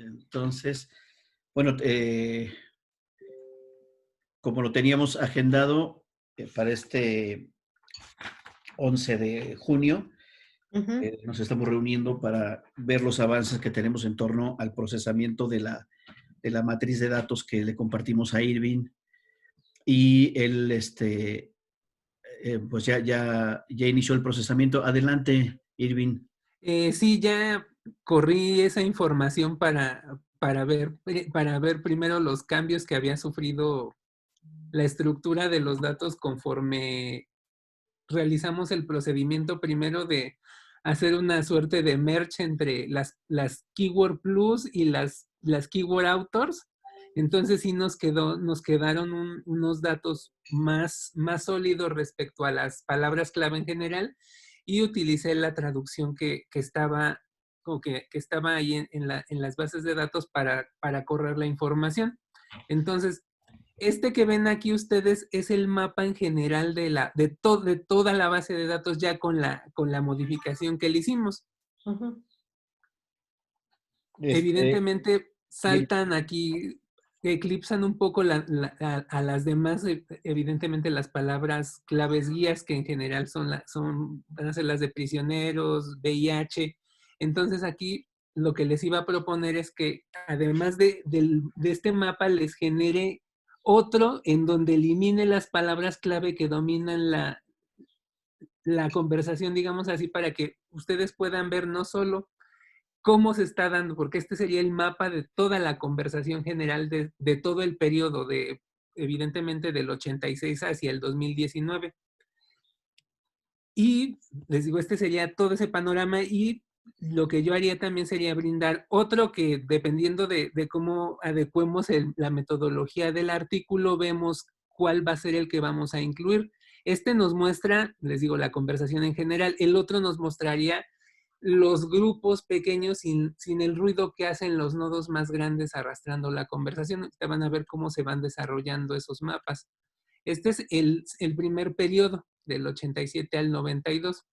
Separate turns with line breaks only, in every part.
Entonces, bueno, como lo teníamos agendado para este 11 de junio,
Ujú.
nos estamos reuniendo para ver los avances que tenemos en torno al procesamiento de la matriz de datos que le compartimos a Irving y él, pues ya inició el procesamiento. Adelante, Irving.
Sí, ya corrí esa información para ver primero los cambios que había sufrido la estructura de los datos conforme realizamos el procedimiento primero de hacer una suerte de merge entre las Keyword Plus y las Keyword Authors. Entonces sí nos quedaron unos datos más sólidos respecto a las palabras clave en general, y utilicé la traducción que estaba, que estaba ahí en las bases de datos para correr la información. Entonces, este que ven aquí ustedes es el mapa en general de toda la base de datos, ya con la modificación que le hicimos.
Ujú.
Este,
Evidentemente
bien,
saltan aquí, eclipsan un poco a las demás, evidentemente las palabras claves guías, que en general van a ser las de prisioneros, VIH. Entonces aquí lo que les iba a proponer es que, además de este mapa, les genere otro en donde elimine las palabras clave que dominan la conversación, digamos así, para que ustedes puedan ver no solo cómo se está dando, porque este sería el mapa de toda la conversación general de todo el periodo, evidentemente del 86 hacia el 2019. Y les digo, este sería todo ese panorama, y lo que yo haría también sería brindar otro que, dependiendo de cómo adecuemos la metodología del artículo, vemos cuál va a ser el que vamos a incluir. Este nos muestra, les digo, la conversación en general. El otro nos mostraría los grupos pequeños sin el ruido que hacen los nodos más grandes arrastrando la conversación. Ustedes van a ver cómo se van desarrollando esos mapas. Este es el primer periodo, del 87 al 92.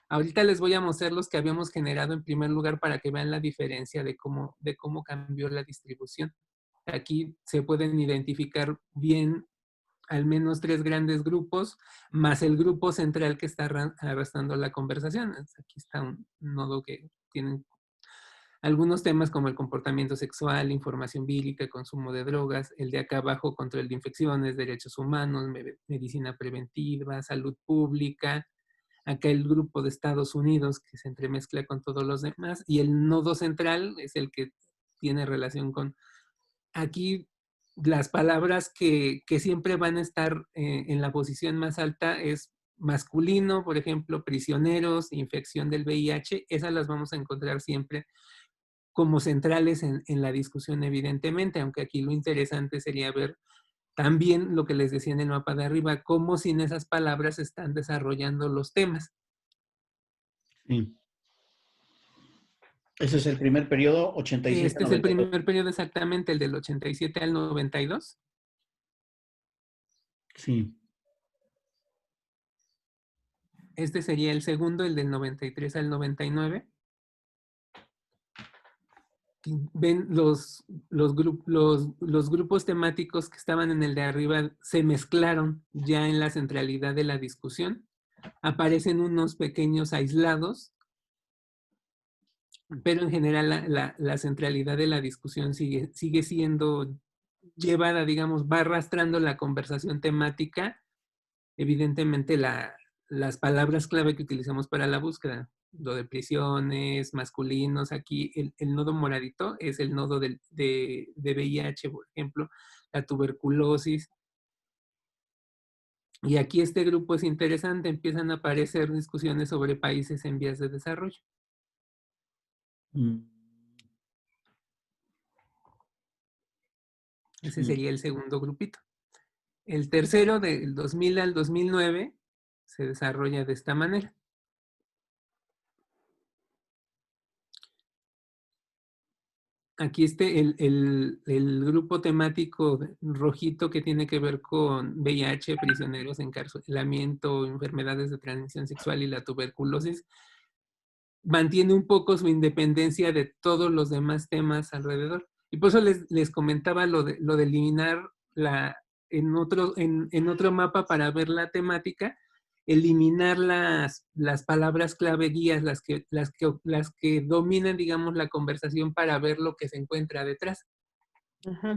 Ahorita les voy a mostrar los que habíamos generado en primer lugar para que vean la diferencia de cómo cambió la distribución. Aquí se pueden identificar bien al menos 3 grandes grupos, más el grupo central que está arrastrando la conversación. Aquí está un nodo que tiene algunos temas como el comportamiento sexual, información vírica, consumo de drogas. El de acá abajo, control de infecciones, derechos humanos, medicina preventiva, salud pública. Acá el grupo de Estados Unidos, que se entremezcla con todos los demás. Y el nodo central es el que tiene relación con... Aquí las palabras que siempre van a estar en la posición más alta es masculino, por ejemplo, prisioneros, infección del VIH. Esas las vamos a encontrar siempre como centrales en la discusión, evidentemente, aunque aquí lo interesante sería ver también lo que les decía en el mapa de arriba, cómo sin esas palabras se están desarrollando los temas.
sí. Ese es el primer periodo, 87 a
Este es el
92.
primer periodo exactamente, el del 87 al 92.
Sí.
Este sería el segundo, el del 93 al 99. Ven los grupos temáticos que estaban en el de arriba se mezclaron ya en la centralidad de la discusión. Aparecen unos pequeños aislados, pero en general la centralidad de la discusión sigue siendo llevada, digamos, va arrastrando la conversación temática, evidentemente las palabras clave que utilizamos para la búsqueda, lo de prisiones, masculinos. Aquí el nodo moradito es el nodo de VIH, por ejemplo, la tuberculosis. Y aquí este grupo es interesante, empiezan a aparecer discusiones sobre países en vías de desarrollo.
Mm,
Ese
sí.
sería el segundo grupito. El tercero, del 2000 al 2009, se desarrolla de esta manera. Aquí el grupo temático rojito, que tiene que ver con VIH, prisioneros, encarcelamiento, enfermedades de transmisión sexual y la tuberculosis. mantiene un poco su independencia de todos los demás temas alrededor. Y por eso les comentaba lo de eliminar en otro mapa para ver la temática, eliminar las palabras clave guías, las que dominan, digamos, la conversación para ver lo que se encuentra detrás.
Ajá.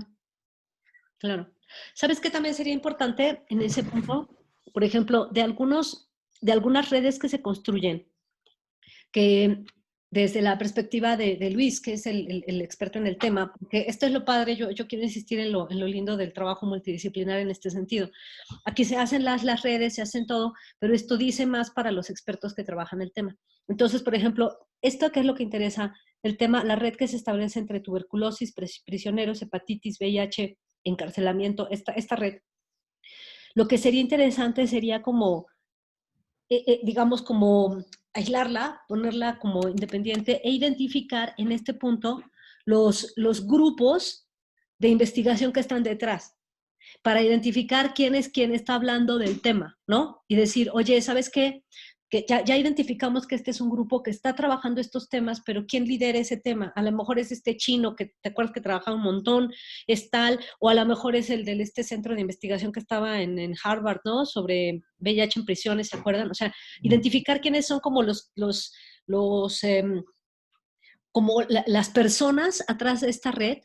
Claro. ¿Sabes qué también sería importante en ese punto? Por ejemplo, de algunas redes que se construyen, que desde la perspectiva de Luis, que es el experto en el tema, porque esto es lo padre, yo quiero insistir en lo lindo del trabajo multidisciplinar en este sentido. Aquí se hacen las redes, se hacen todo, pero esto dice más para los expertos que trabajan el tema. Entonces, por ejemplo, esto que es lo que interesa, el tema, la red que se establece entre tuberculosis, prisioneros, hepatitis, VIH, encarcelamiento, esta red, lo que sería interesante sería como, digamos, como aislarla, ponerla como independiente e identificar en este punto los grupos de investigación que están detrás, para identificar quién es quien está hablando del tema, ¿no? Y decir, oye, ¿sabes qué? Que ya identificamos que este es un grupo que está trabajando estos temas, pero ¿quién lidera ese tema? A lo mejor es este chino que te acuerdas que trabaja un montón, es tal, o a lo mejor es el de este centro de investigación que estaba en Harvard, ¿no? Sobre VIH en prisiones, ¿se acuerdan? O sea, identificar quiénes son como como las personas atrás de esta red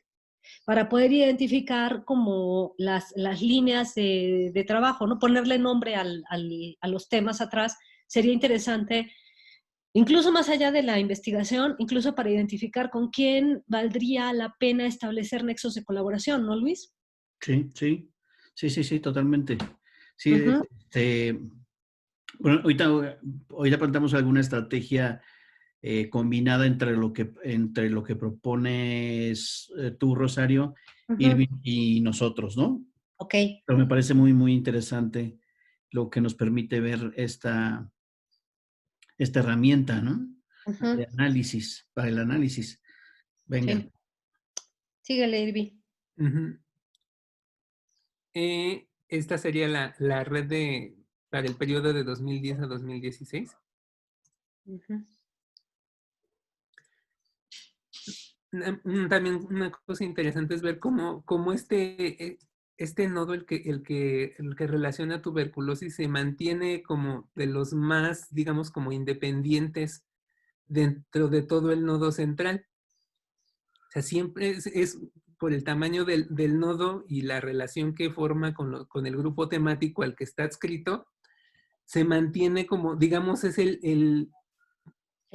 para poder identificar como las líneas de trabajo, ¿no? Ponerle nombre a los temas atrás sería interesante, incluso más allá de la investigación, incluso para identificar con quién valdría la pena establecer nexos de colaboración, ¿no, Luis?
Sí, totalmente. Sí,
Uh-huh.
Bueno, ahorita planteamos alguna estrategia combinada entre lo que propones tú, Rosario, Irving y nosotros, ¿no?
Ok.
Pero me parece muy, muy interesante lo que nos permite ver esta herramienta, ¿no? De análisis, para el análisis. Venga.
Sí. Síguele, Irving.
Esta sería la red para el periodo de 2010 a 2016. También una cosa interesante es ver cómo este nodo, el que relaciona tuberculosis, se mantiene como de los más, digamos, como independientes dentro de todo el nodo central. O sea, siempre es por el tamaño del nodo y la relación que forma con el grupo temático al que está adscrito, se mantiene como, digamos, es
el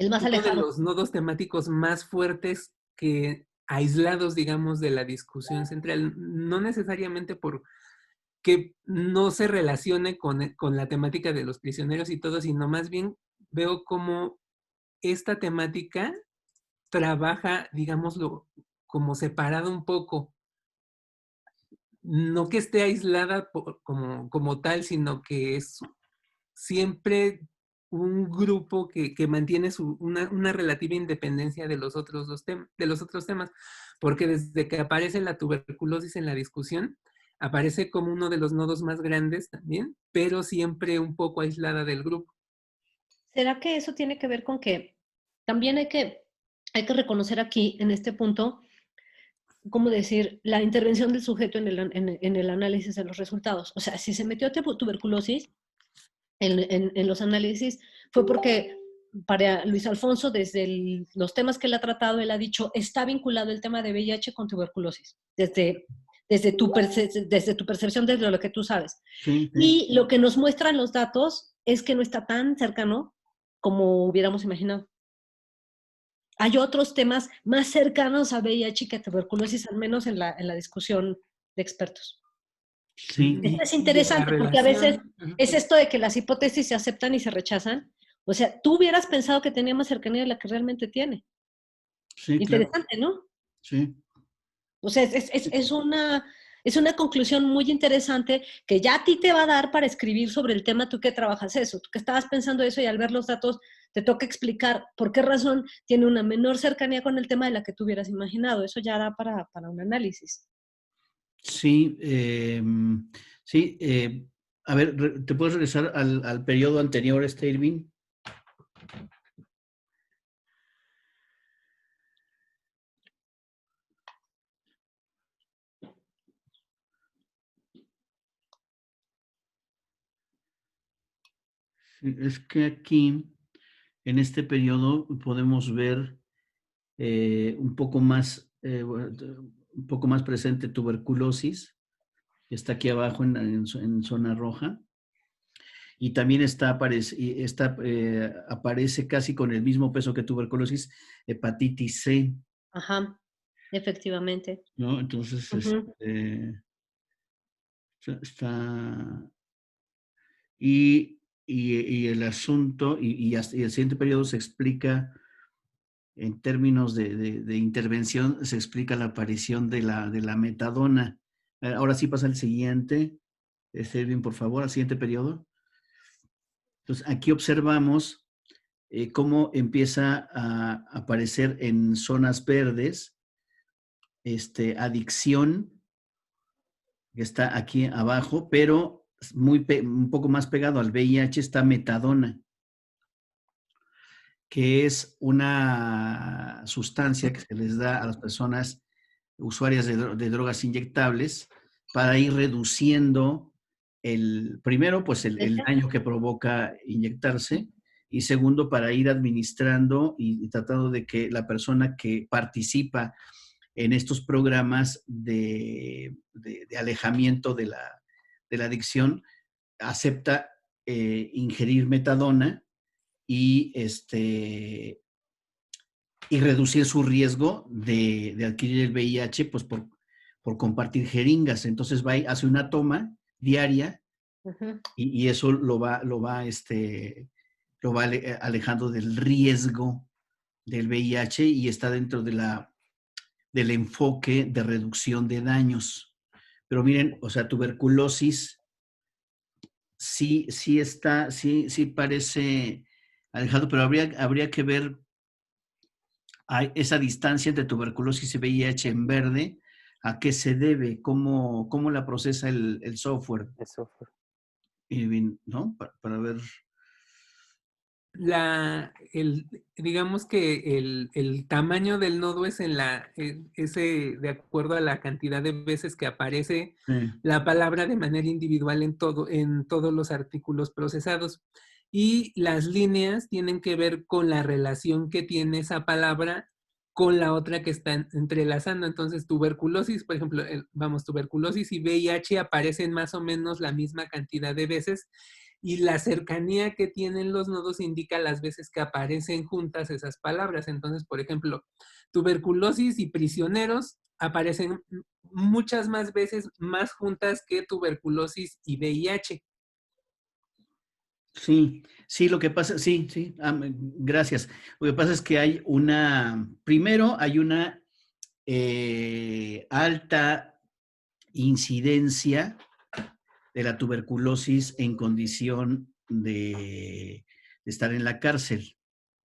más
uno de
alejado.
los nodos temáticos más fuertes que aislados, digamos, de la discusión central, no necesariamente porque no se relacione con la temática de los prisioneros y todo, sino más bien veo como esta temática trabaja, digámoslo, como separado un poco. No que esté aislada como tal, sino que es siempre un grupo que mantiene una relativa independencia de los otros de los otros temas, porque desde que aparece la tuberculosis en la discusión, aparece como uno de los nodos más grandes también, pero siempre un poco aislada del grupo.
¿Será que eso tiene que ver con que también hay que reconocer aquí, en este punto, cómo decir, la intervención del sujeto en el análisis de los resultados? O sea, si se metió tuberculosis en los análisis, fue porque para Luis Alfonso, desde los temas que él ha tratado, él ha dicho, está vinculado el tema de VIH con tuberculosis, desde tu percepción, desde lo que tú sabes.
Sí.
Y lo que nos muestran los datos es que no está tan cercano como hubiéramos imaginado. Hay otros temas más cercanos a VIH que a tuberculosis, al menos en la discusión de expertos.
Sí.
Esto es interesante porque a veces es esto de que las hipótesis se aceptan y se rechazan. O sea, tú hubieras pensado que tenía más cercanía de la que realmente tiene.
Sí,
Interesante,
claro.
¿no?
Sí.
O sea, es una conclusión muy interesante que ya a ti te va a dar para escribir sobre el tema, tú que trabajas eso, tú que estabas pensando eso y al ver los datos te toca explicar por qué razón tiene una menor cercanía con el tema de la que tú hubieras imaginado. Eso ya da para un análisis.
Sí, sí. A ver, ¿te puedes regresar al periodo anterior, Irving? Sí, es que aquí, en este periodo, podemos ver un poco más presente tuberculosis, que está aquí abajo en zona roja, y también aparece casi con el mismo peso que tuberculosis, hepatitis C,
Ajá, efectivamente.
¿no? Entonces,
Ujú.
está. Y el asunto, y el siguiente periodo se explica, en términos de intervención, se explica la aparición de la metadona. Ahora sí pasa el siguiente, Selvin, por favor, al siguiente periodo. Entonces, aquí observamos cómo empieza a aparecer en zonas verdes, adicción, que está aquí abajo, pero un poco más pegado al VIH está metadona, que es una sustancia que se les da a las personas usuarias de drogas inyectables para ir reduciendo primero, pues el daño que provoca inyectarse, y segundo, para ir administrando y tratando de que la persona que participa en estos programas de alejamiento de la adicción acepta ingerir metadona y, y reducir su riesgo de adquirir el VIH, pues por compartir jeringas. Entonces va y hace una toma diaria
Ujú.
y eso lo va alejando del riesgo del VIH y está dentro del enfoque de reducción de daños. Pero miren, o sea, tuberculosis sí parece alejado, pero habría que ver esa distancia entre tuberculosis y VIH en verde, ¿a qué se debe? ¿Cómo la procesa el software?
Eso.
¿No? Para ver.
Digamos que el tamaño del nodo es ese de acuerdo a la cantidad de veces que aparece la palabra de manera individual en todos los artículos procesados. Y las líneas tienen que ver con la relación que tiene esa palabra con la otra que están entrelazando. Entonces, tuberculosis, por ejemplo, tuberculosis y VIH aparecen más o menos la misma cantidad de veces, y la cercanía que tienen los nodos indica las veces que aparecen juntas esas palabras. Entonces, por ejemplo, tuberculosis y prisioneros aparecen muchas más veces más juntas que tuberculosis y VIH.
Sí, lo que pasa, sí, gracias. Lo que pasa es que primero hay una alta incidencia de la tuberculosis en condición de estar en la cárcel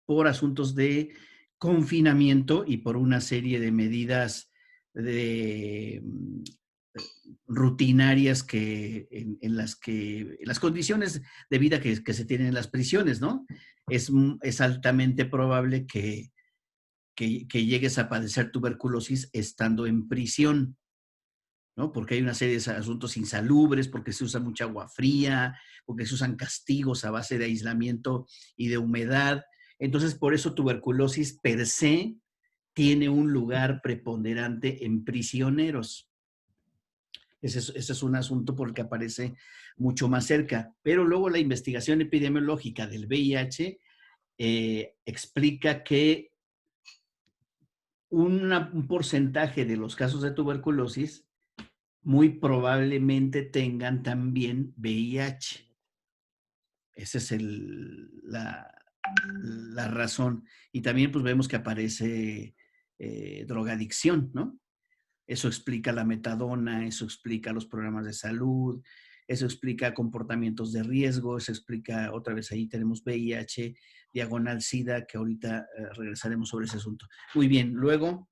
por asuntos de confinamiento y por una serie de medidas rutinarias en las condiciones de vida que se tienen en las prisiones, ¿no? Es altamente probable que llegues a padecer tuberculosis estando en prisión, ¿no? Porque hay una serie de asuntos insalubres, porque se usa mucha agua fría, porque se usan castigos a base de aislamiento y de humedad. Entonces, por eso tuberculosis per se tiene un lugar preponderante en prisioneros. Ese es un asunto por el que aparece mucho más cerca. Pero luego la investigación epidemiológica del VIH explica que un porcentaje de los casos de tuberculosis muy probablemente tengan también VIH. Esa es la razón. Y también pues vemos que aparece drogadicción, ¿no? Eso explica la metadona, eso explica los programas de salud, eso explica comportamientos de riesgo, eso explica, otra vez ahí tenemos VIH, diagonal SIDA, que ahorita regresaremos sobre ese asunto. Muy bien, luego.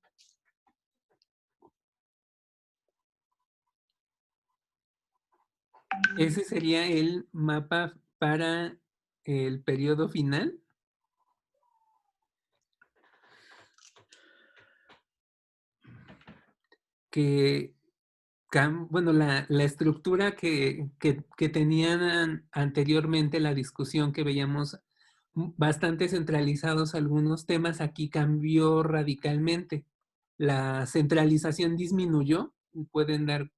Ese sería el mapa para el periodo final. Que bueno, la estructura que tenían anteriormente, la discusión que veíamos bastante centralizados algunos temas, aquí cambió radicalmente. La centralización disminuyó,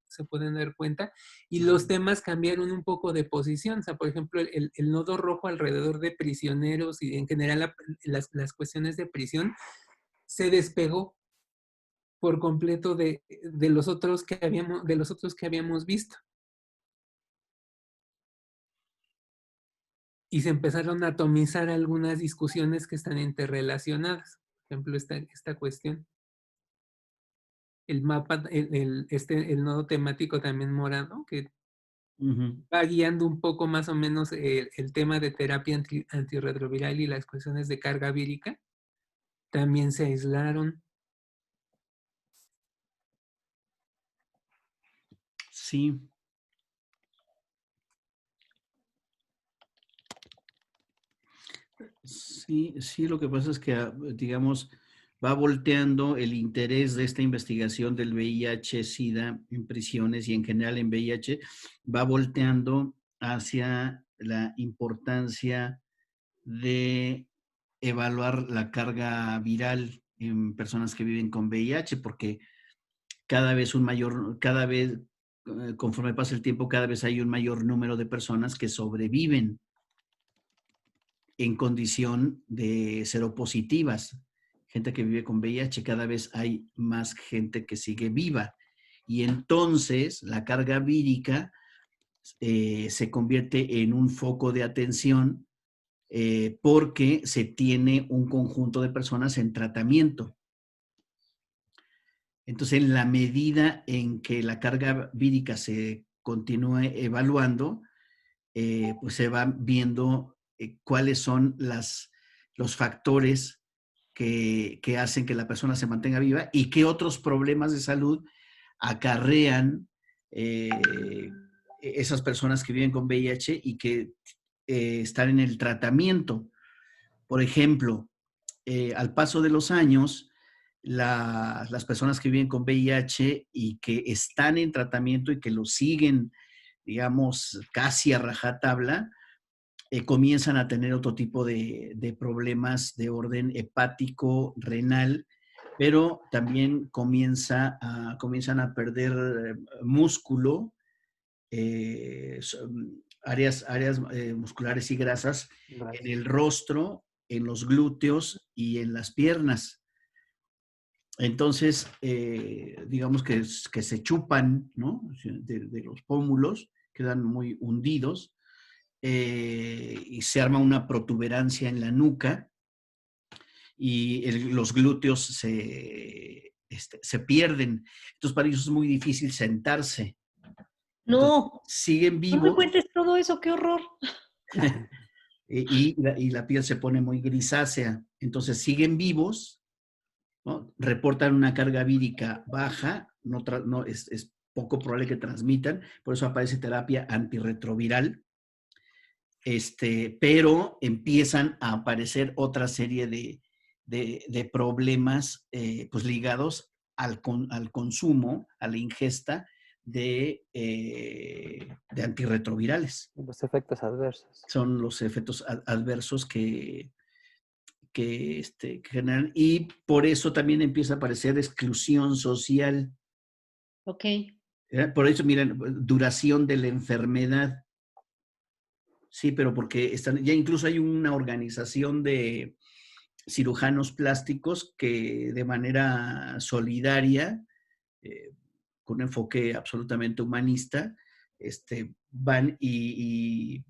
se pueden dar cuenta, y los temas cambiaron un poco de posición. O sea, por ejemplo, el nodo rojo alrededor de prisioneros y en general las cuestiones de prisión se despegó por completo de los otros que habíamos visto. Y se empezaron a atomizar algunas discusiones que están interrelacionadas. Por ejemplo, esta cuestión. El mapa, el nodo temático también morado, que va guiando un poco más o menos el tema de terapia antirretroviral y las cuestiones de carga vírica, también se aislaron.
Sí. Sí, sí, lo que pasa es que, digamos, va volteando el interés de esta investigación del VIH-Sida en prisiones y en general en VIH, va volteando hacia la importancia de evaluar la carga viral en personas que viven con VIH, porque cada vez, conforme pasa el tiempo, cada vez hay un mayor número de personas que sobreviven en condición de seropositivas. Gente que vive con VIH, cada vez hay más gente que sigue viva. Y entonces la carga vírica se convierte en un foco de atención porque se tiene un conjunto de personas en tratamiento. Entonces, en la medida en que la carga vírica se continúe evaluando, pues se van viendo cuáles son los factores que hacen que la persona se mantenga viva y qué otros problemas de salud acarrean esas personas que viven con VIH y que están en el tratamiento. Por ejemplo, al paso de los años, las personas que viven con VIH y que están en tratamiento y que lo siguen, digamos, casi a rajatabla, comienzan a tener otro tipo de problemas de orden hepático, renal, pero también comienzan a perder músculo, áreas musculares y grasas en el rostro, en los glúteos y en las piernas. Entonces, digamos que se chupan, ¿no? De los pómulos, quedan muy hundidos y se arma una protuberancia en la nuca y los glúteos se pierden. Entonces, para ellos es muy difícil sentarse. Entonces,
No,
siguen
no me
vivos
cuentes todo eso, qué horror.
y la piel se pone muy grisácea. Entonces, siguen vivos, ¿no? Reportan una carga vírica baja, no es poco probable que transmitan, por eso aparece terapia antirretroviral. Pero empiezan a aparecer otra serie de problemas pues ligados al consumo, a la ingesta de antirretrovirales.
Los efectos adversos.
Son los efectos adversos que generan, y por eso también empieza a aparecer exclusión social.
Ok.
Por eso, miren, duración de la enfermedad. Sí, pero porque ya incluso hay una organización de cirujanos plásticos que de manera solidaria, con un enfoque absolutamente humanista, van y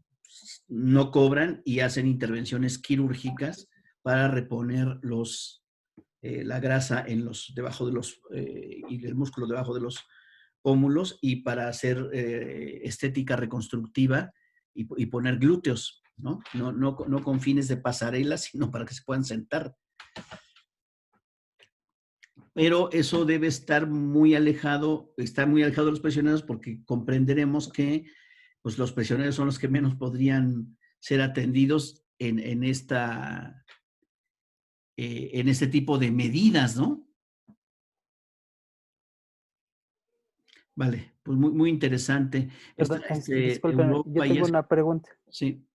no cobran y hacen intervenciones quirúrgicas para reponer la grasa debajo de y el músculo debajo de los pómulos y para hacer estética reconstructiva y poner glúteos, ¿no? No con fines de pasarela, sino para que se puedan sentar. Pero eso debe estar está muy alejado de los prisioneros porque comprenderemos que pues, los prisioneros son los que menos podrían ser atendidos en este tipo de medidas, ¿no? Vale, pues muy, muy interesante. Esta,
Perdón, disculpen, yo
Europa y
tengo
eso,
una pregunta.
sí.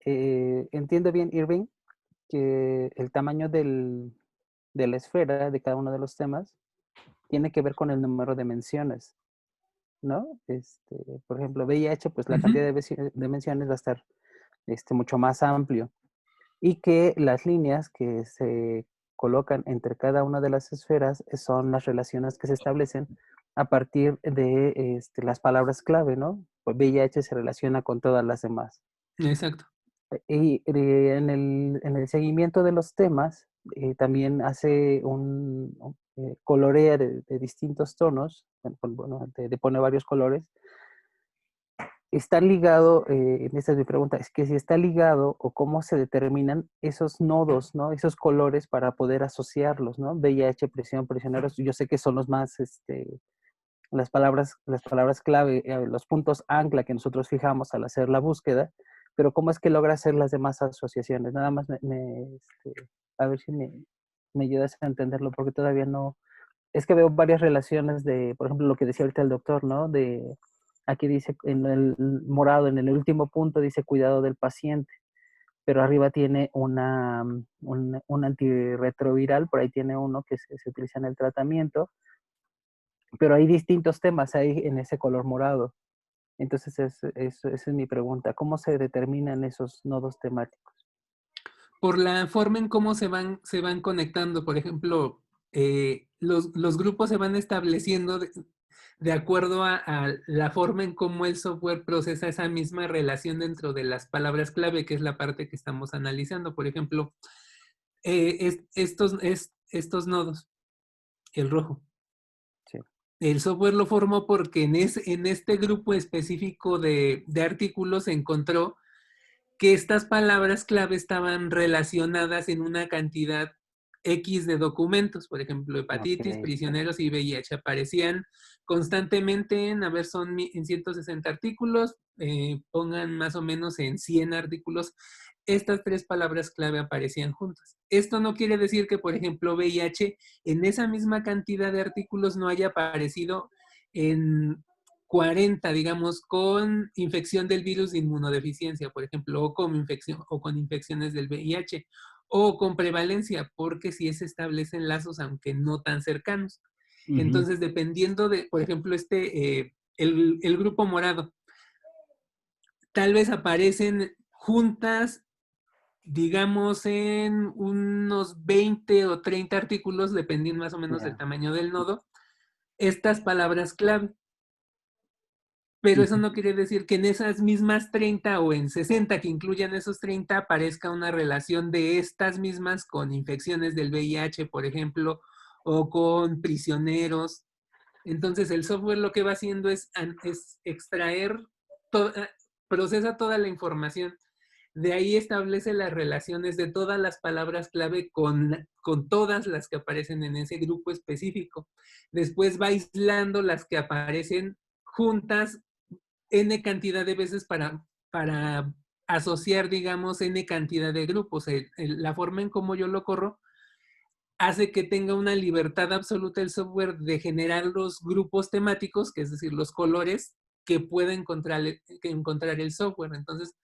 Entiendo bien, Irving, que el tamaño de la esfera de cada uno de los temas tiene que ver con el número de menciones, ¿no? Por ejemplo, VIH, pues la cantidad
Ujú.
de menciones va a estar mucho más amplio y que las líneas que se colocan entre cada una de las esferas son las relaciones que se establecen a partir de las palabras clave, ¿no? Pues VIH se relaciona con todas las demás.
Exacto.
Y en el seguimiento de los temas, también hace colorea de distintos tonos, bueno, pone varios colores. Está ligado, esta es mi pregunta, es que si está ligado o cómo se determinan esos nodos, ¿no? Esos colores para poder asociarlos, ¿no? VIH, prisión, prisioneros, yo sé que son los más, las palabras clave, los puntos ancla que nosotros fijamos al hacer la búsqueda, pero ¿cómo es que logra hacer las demás asociaciones? Nada más a ver si me ayudas a entenderlo, porque todavía no, es que veo varias relaciones de, por ejemplo, lo que decía ahorita el doctor, ¿no? Aquí dice, en el morado, en el último punto dice cuidado del paciente, pero arriba tiene un antirretroviral, por ahí tiene uno que se utiliza en el tratamiento, pero hay distintos temas ahí en ese color morado. Entonces, esa es mi pregunta. ¿Cómo se determinan esos nodos temáticos?
Por la forma en cómo se van conectando. Por ejemplo, los grupos se van estableciendo de acuerdo a la forma en cómo el software procesa esa misma relación dentro de las palabras clave, que es la parte que estamos analizando. Por ejemplo, estos nodos, el rojo.
Sí.
El software lo formó porque en este grupo específico de artículos se encontró que estas palabras clave estaban relacionadas en una cantidad X de documentos, por ejemplo, hepatitis,
Ok.
prisioneros y VIH. Aparecían constantemente a ver, son en 160 artículos, pongan más o menos en 100 artículos, estas tres palabras clave aparecían juntas. Esto no quiere decir que, por ejemplo, VIH en esa misma cantidad de artículos no haya aparecido en 40, digamos, con infección del virus de inmunodeficiencia, por ejemplo, o con infecciones del VIH, o con prevalencia, porque sí se establecen lazos, aunque no tan cercanos. Entonces, dependiendo de, por ejemplo, el grupo morado, tal vez aparecen juntas, digamos, en unos 20 o 30 artículos, dependiendo más o menos del
Ya.
tamaño del nodo, estas palabras clave. Pero eso no quiere decir que en esas mismas 30 o en 60 que incluyan esos 30 aparezca una relación de estas mismas con infecciones del VIH, por ejemplo, o con prisioneros. Entonces el software lo que va haciendo es extraer, procesa toda la información. De ahí establece las relaciones de todas las palabras clave con todas las que aparecen en ese grupo específico. Después va aislando las que aparecen juntas N cantidad de veces para asociar, digamos, N cantidad de grupos. La forma en cómo yo lo corro hace que tenga una libertad absoluta el software de generar los grupos temáticos, que es decir, los colores que pueda encontrar el software. Entonces,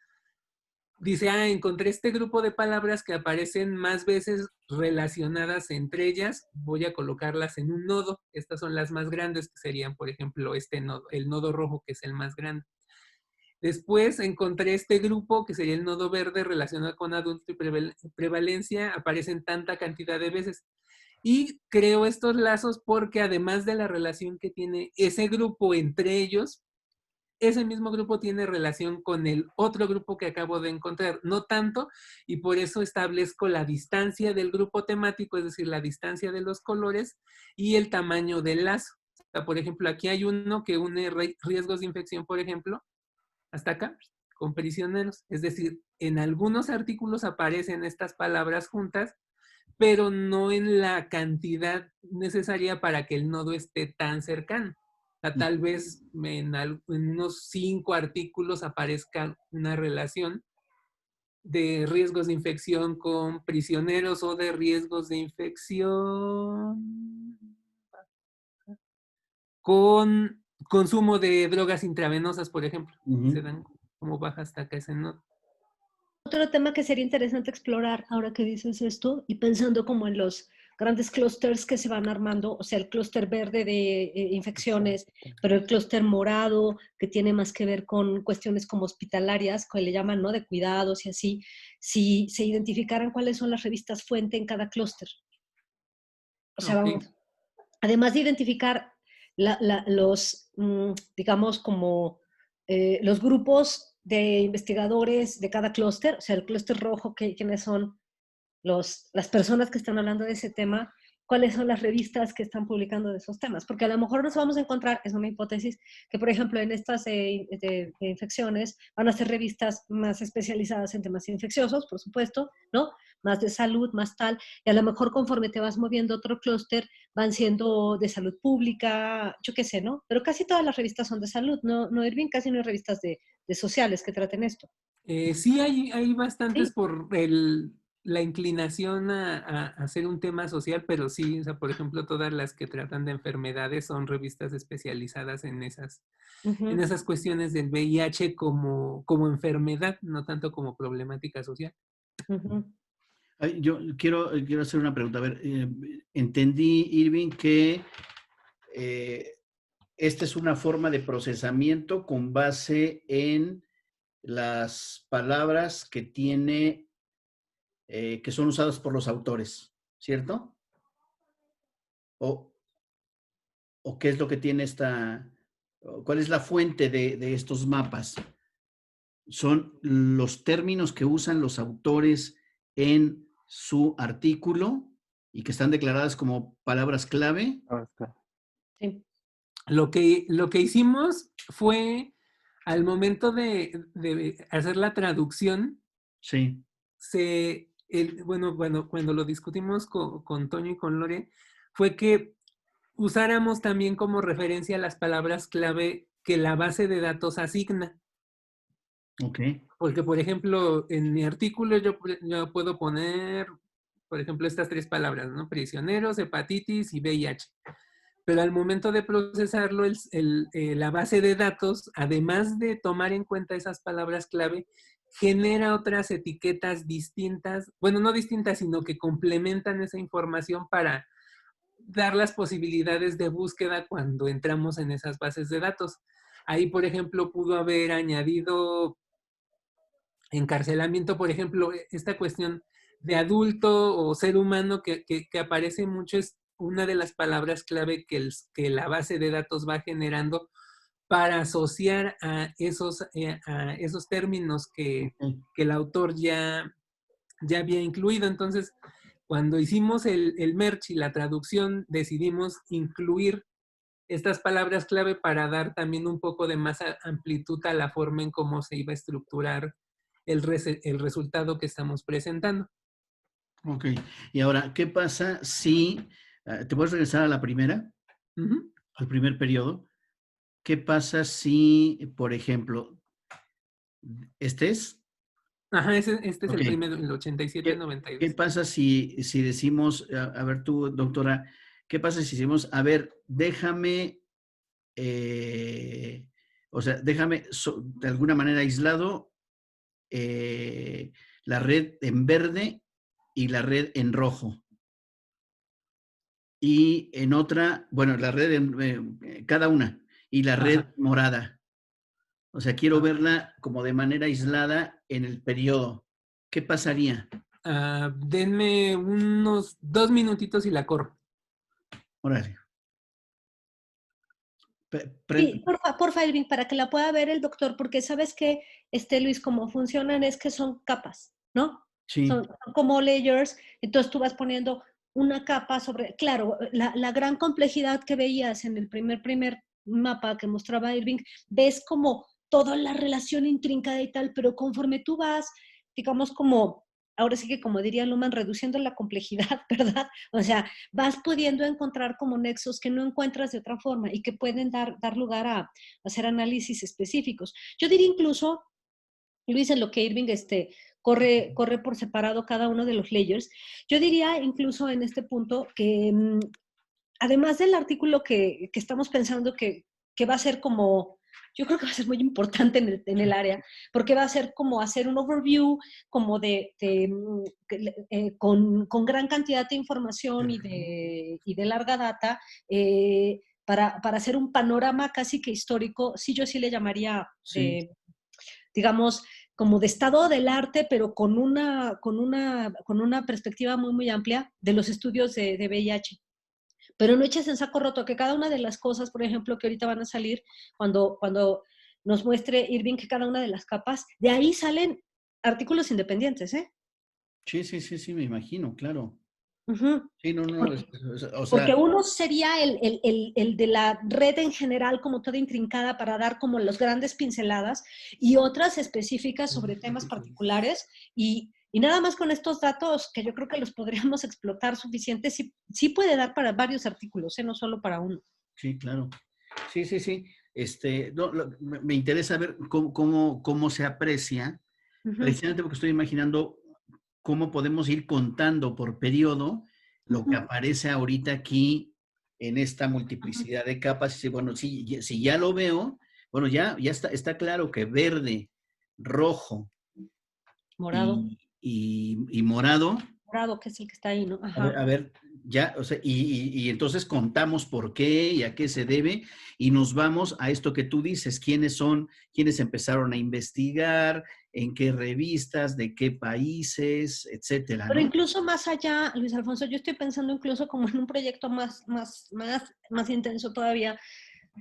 dice, encontré este grupo de palabras que aparecen más veces relacionadas entre ellas, voy a colocarlas en un nodo. Estas son las más grandes, que serían, por ejemplo, este nodo, el nodo rojo, que es el más grande. Después encontré este grupo, que sería el nodo verde relacionado con adulto y prevalencia, aparecen tanta cantidad de veces. Y creo estos lazos porque además de la relación que tiene ese grupo entre ellos, ese mismo grupo tiene relación con el otro grupo que acabo de encontrar. No tanto, y por eso establezco la distancia del grupo temático, es decir, la distancia de los colores y el tamaño del lazo. O sea, por ejemplo, aquí hay uno que une riesgos de infección, por ejemplo, hasta acá, con prisioneros. Es decir, en algunos artículos aparecen estas palabras juntas, pero no en la cantidad necesaria para que el nodo esté tan cercano. O sea, tal vez en unos 5 artículos aparezca una relación de riesgos de infección con prisioneros o de riesgos de infección con consumo de drogas intravenosas, por ejemplo.
Ujú.
Se dan como bajas hasta acá ese no.
Otro tema que sería interesante explorar ahora que dices esto y pensando como en los grandes clústeres que se van armando, o sea, el clúster verde de infecciones, pero el clúster morado que tiene más que ver con cuestiones como hospitalarias, que le llaman, ¿no? De cuidados y así, si se identificaran cuáles son las revistas fuente en cada clúster. O sea,
Ok.
vamos, además de identificar los, digamos, como los grupos de investigadores de cada clúster, o sea, el clúster rojo, quiénes son las personas que están hablando de ese tema, cuáles son las revistas que están publicando de esos temas, porque a lo mejor nos vamos a encontrar, es una hipótesis, que por ejemplo en estas de infecciones van a ser revistas más especializadas en temas infecciosos, por supuesto, ¿no? Más de salud, más tal, y a lo mejor conforme te vas moviendo a otro clúster, van siendo de salud pública, yo qué sé, ¿no? Pero casi todas las revistas son de salud, ¿no, Irving? Casi no hay revistas de sociales que traten esto.
Sí, hay bastantes
Sí.
por la inclinación a hacer un tema social, pero sí, o sea, por ejemplo, todas las que tratan de enfermedades son revistas especializadas en
Uh-huh.
esas cuestiones del VIH como enfermedad, no tanto como problemática social.
Uh-huh.
Ay, yo quiero hacer una pregunta. A ver, entendí, Irving, que esta es una forma de procesamiento con base en las palabras que tiene, que son usadas por los autores, ¿cierto? O, o qué es lo que tiene cuál es la fuente de estos mapas. Son los términos que usan los autores en su artículo y que están declaradas como palabras clave.
Sí.
Lo que hicimos fue, al momento de hacer la traducción,
Sí.
bueno, cuando lo discutimos con Toño y con Lore, fue que usáramos también como referencia las palabras clave que la base de datos asigna.
Ok.
Porque, por ejemplo, en mi artículo yo puedo poner, por ejemplo, estas 3 palabras, ¿no? Prisioneros, hepatitis y VIH. Pero al momento de procesarlo, la base de datos, además de tomar en cuenta esas palabras clave, genera otras etiquetas distintas, bueno, no distintas, sino que complementan esa información para dar las posibilidades de búsqueda cuando entramos en esas bases de datos. Ahí, por ejemplo, pudo haber añadido encarcelamiento, por ejemplo, esta cuestión de adulto o ser humano que aparece mucho es una de las palabras clave que la base de datos va generando para asociar a esos términos que el autor ya había incluido. Entonces, cuando hicimos el merge y la traducción, decidimos incluir estas palabras clave para dar también un poco de más amplitud a la forma en cómo se iba a estructurar el resultado que estamos presentando.
Ok. Y ahora, ¿qué pasa si te puedes regresar a la primera,
Uh-huh.
al primer periodo? ¿Qué pasa si, por ejemplo, este es?
Ajá, este es
Ok.
el primero, el
¿Qué
87-92.
pasa si decimos, a ver tú, doctora, qué pasa si decimos, a ver, déjame, o sea, déjame de alguna manera aislado la red en verde y la red en rojo? Y en otra, bueno, la red cada una, y la red
Ajá.
morada. O sea, quiero verla como de manera aislada en el periodo. ¿Qué pasaría?
Denme unos 2 minutitos y la corro.
Órale.
Sí, porfa, Irving, para que la pueda ver el doctor, porque sabes que, Luis, cómo funcionan es que son capas, ¿no?
Sí.
Son como layers, entonces tú vas poniendo una capa sobre, claro, la gran complejidad que veías en el primer mapa que mostraba Irving, ves como toda la relación intrincada y tal, pero conforme tú vas, digamos, como, ahora sí que como diría Luhmann, reduciendo la complejidad, ¿verdad? O sea, vas pudiendo encontrar como nexos que no encuentras de otra forma y que pueden dar lugar a hacer análisis específicos. Yo diría incluso, Luis, en lo que Irving corre por separado cada uno de los layers, yo diría incluso en este punto que además del artículo que estamos pensando que va a ser como, yo creo que va a ser muy importante en el área, porque va a ser como hacer un overview, como con gran cantidad de información y de larga data, para hacer un panorama casi que histórico, sí, yo sí le llamaría,
Sí.
digamos, como de estado del arte, pero con una perspectiva muy, muy amplia de los estudios de VIH. Pero no eches en saco roto, que cada una de las cosas, por ejemplo, que ahorita van a salir, cuando nos muestre Irving que cada una de las capas, de ahí salen artículos independientes, ¿eh?
Sí, sí, sí, sí, me imagino, claro.
Uh-huh.
Sí, no, no, o
Porque
sea,
uno sería el de la red en general, como toda intrincada, para dar como las grandes pinceladas, y otras específicas sobre temas particulares, y nada más con estos datos, que yo creo que los podríamos explotar suficientes, sí puede dar para varios artículos, no solo para uno.
sí, claro. Sí, sí, sí. No, me interesa ver cómo se aprecia,
Uh-huh.
precisamente porque estoy imaginando cómo podemos ir contando por periodo lo que aparece ahorita aquí en esta multiplicidad de capas. Y bueno, si ya lo veo, bueno, ya está claro que verde, rojo
Morado.
y morado.
Morado, que es el que está ahí, ¿no? Ajá.
A ver, ya, o sea, y entonces contamos por qué y a qué se debe, y nos vamos a esto que tú dices, quiénes son, quiénes empezaron a investigar, en qué revistas, de qué países, etcétera,
Pero
¿no?
incluso más allá, Luis Alfonso, yo estoy pensando incluso como en un proyecto más intenso todavía,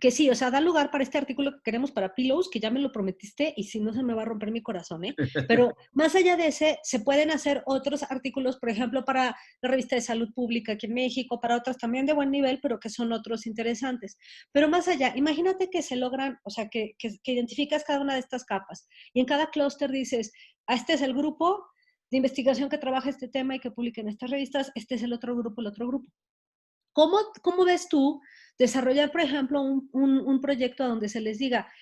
que sí, o sea, da lugar para este artículo que queremos para Pillows, que ya me lo prometiste, y si no se me va a romper mi corazón, ¿eh? Pero más allá de ese, se pueden hacer otros artículos, por ejemplo, para la revista de Salud Pública aquí en México, para otras también de buen nivel, pero que son otros interesantes. Pero más allá, imagínate que se logran, o sea, que identificas cada una de estas capas, y en cada clúster dices, este es el grupo de investigación que trabaja este tema y que publica en estas revistas, este es el otro grupo, el otro grupo. ¿Cómo ves tú desarrollar, por ejemplo, un proyecto donde se les diga,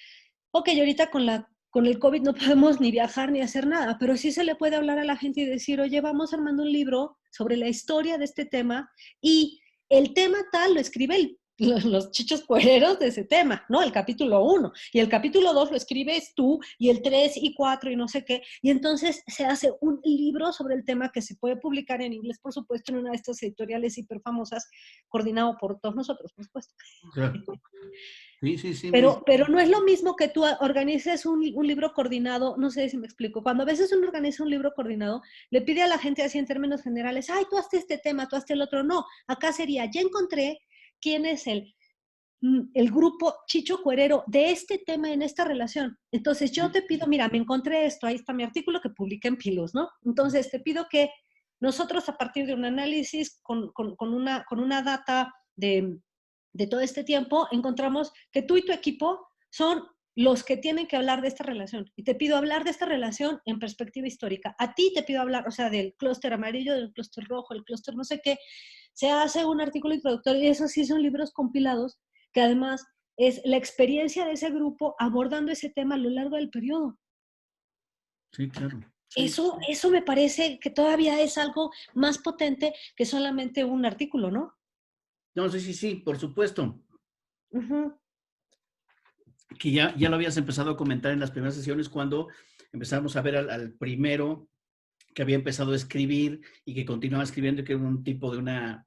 ok, ahorita con el COVID no podemos ni viajar ni hacer nada, pero sí se le puede hablar a la gente y decir, oye, vamos armando un libro sobre la historia de este tema y el tema tal lo escribe los chichos cuereros de ese tema, ¿no? El capítulo 1. Y el capítulo 2 lo escribes tú, y el 3 y 4 y no sé qué. Y entonces se hace un libro sobre el tema que se puede publicar en inglés, por supuesto, en una de estas editoriales hiper famosas, coordinado por todos nosotros, por supuesto.
Claro. Sí, sí, sí.
Pero no es lo mismo que tú organices un libro coordinado, no sé si me explico. Cuando a veces uno organiza un libro coordinado, le pide a la gente así en términos generales, ay, tú hazte este tema, tú hazte el otro. No, acá sería, ya encontré quién es el grupo Chicho Cuerero de este tema en esta relación. Entonces yo te pido, mira, me encontré esto, ahí está mi artículo que publiqué en Pilos, ¿no? Entonces te pido que nosotros a partir de un análisis con una data de todo este tiempo, encontramos que tú y tu equipo son los que tienen que hablar de esta relación. Y te pido hablar de esta relación en perspectiva histórica. A ti te pido hablar, o sea, del clúster amarillo, del clúster rojo, el clúster no sé qué. Se hace un artículo introductorio y esos sí son libros compilados que además es la experiencia de ese grupo abordando ese tema a lo largo del periodo.
Sí, claro. Sí.
Eso me parece que todavía es algo más potente que solamente un artículo, ¿no?
No, sí, sí, sí, por supuesto.
Uh-huh.
Que ya lo habías empezado a comentar en las primeras sesiones cuando empezamos a ver al primero que había empezado a escribir y que continuaba escribiendo, que era un tipo de una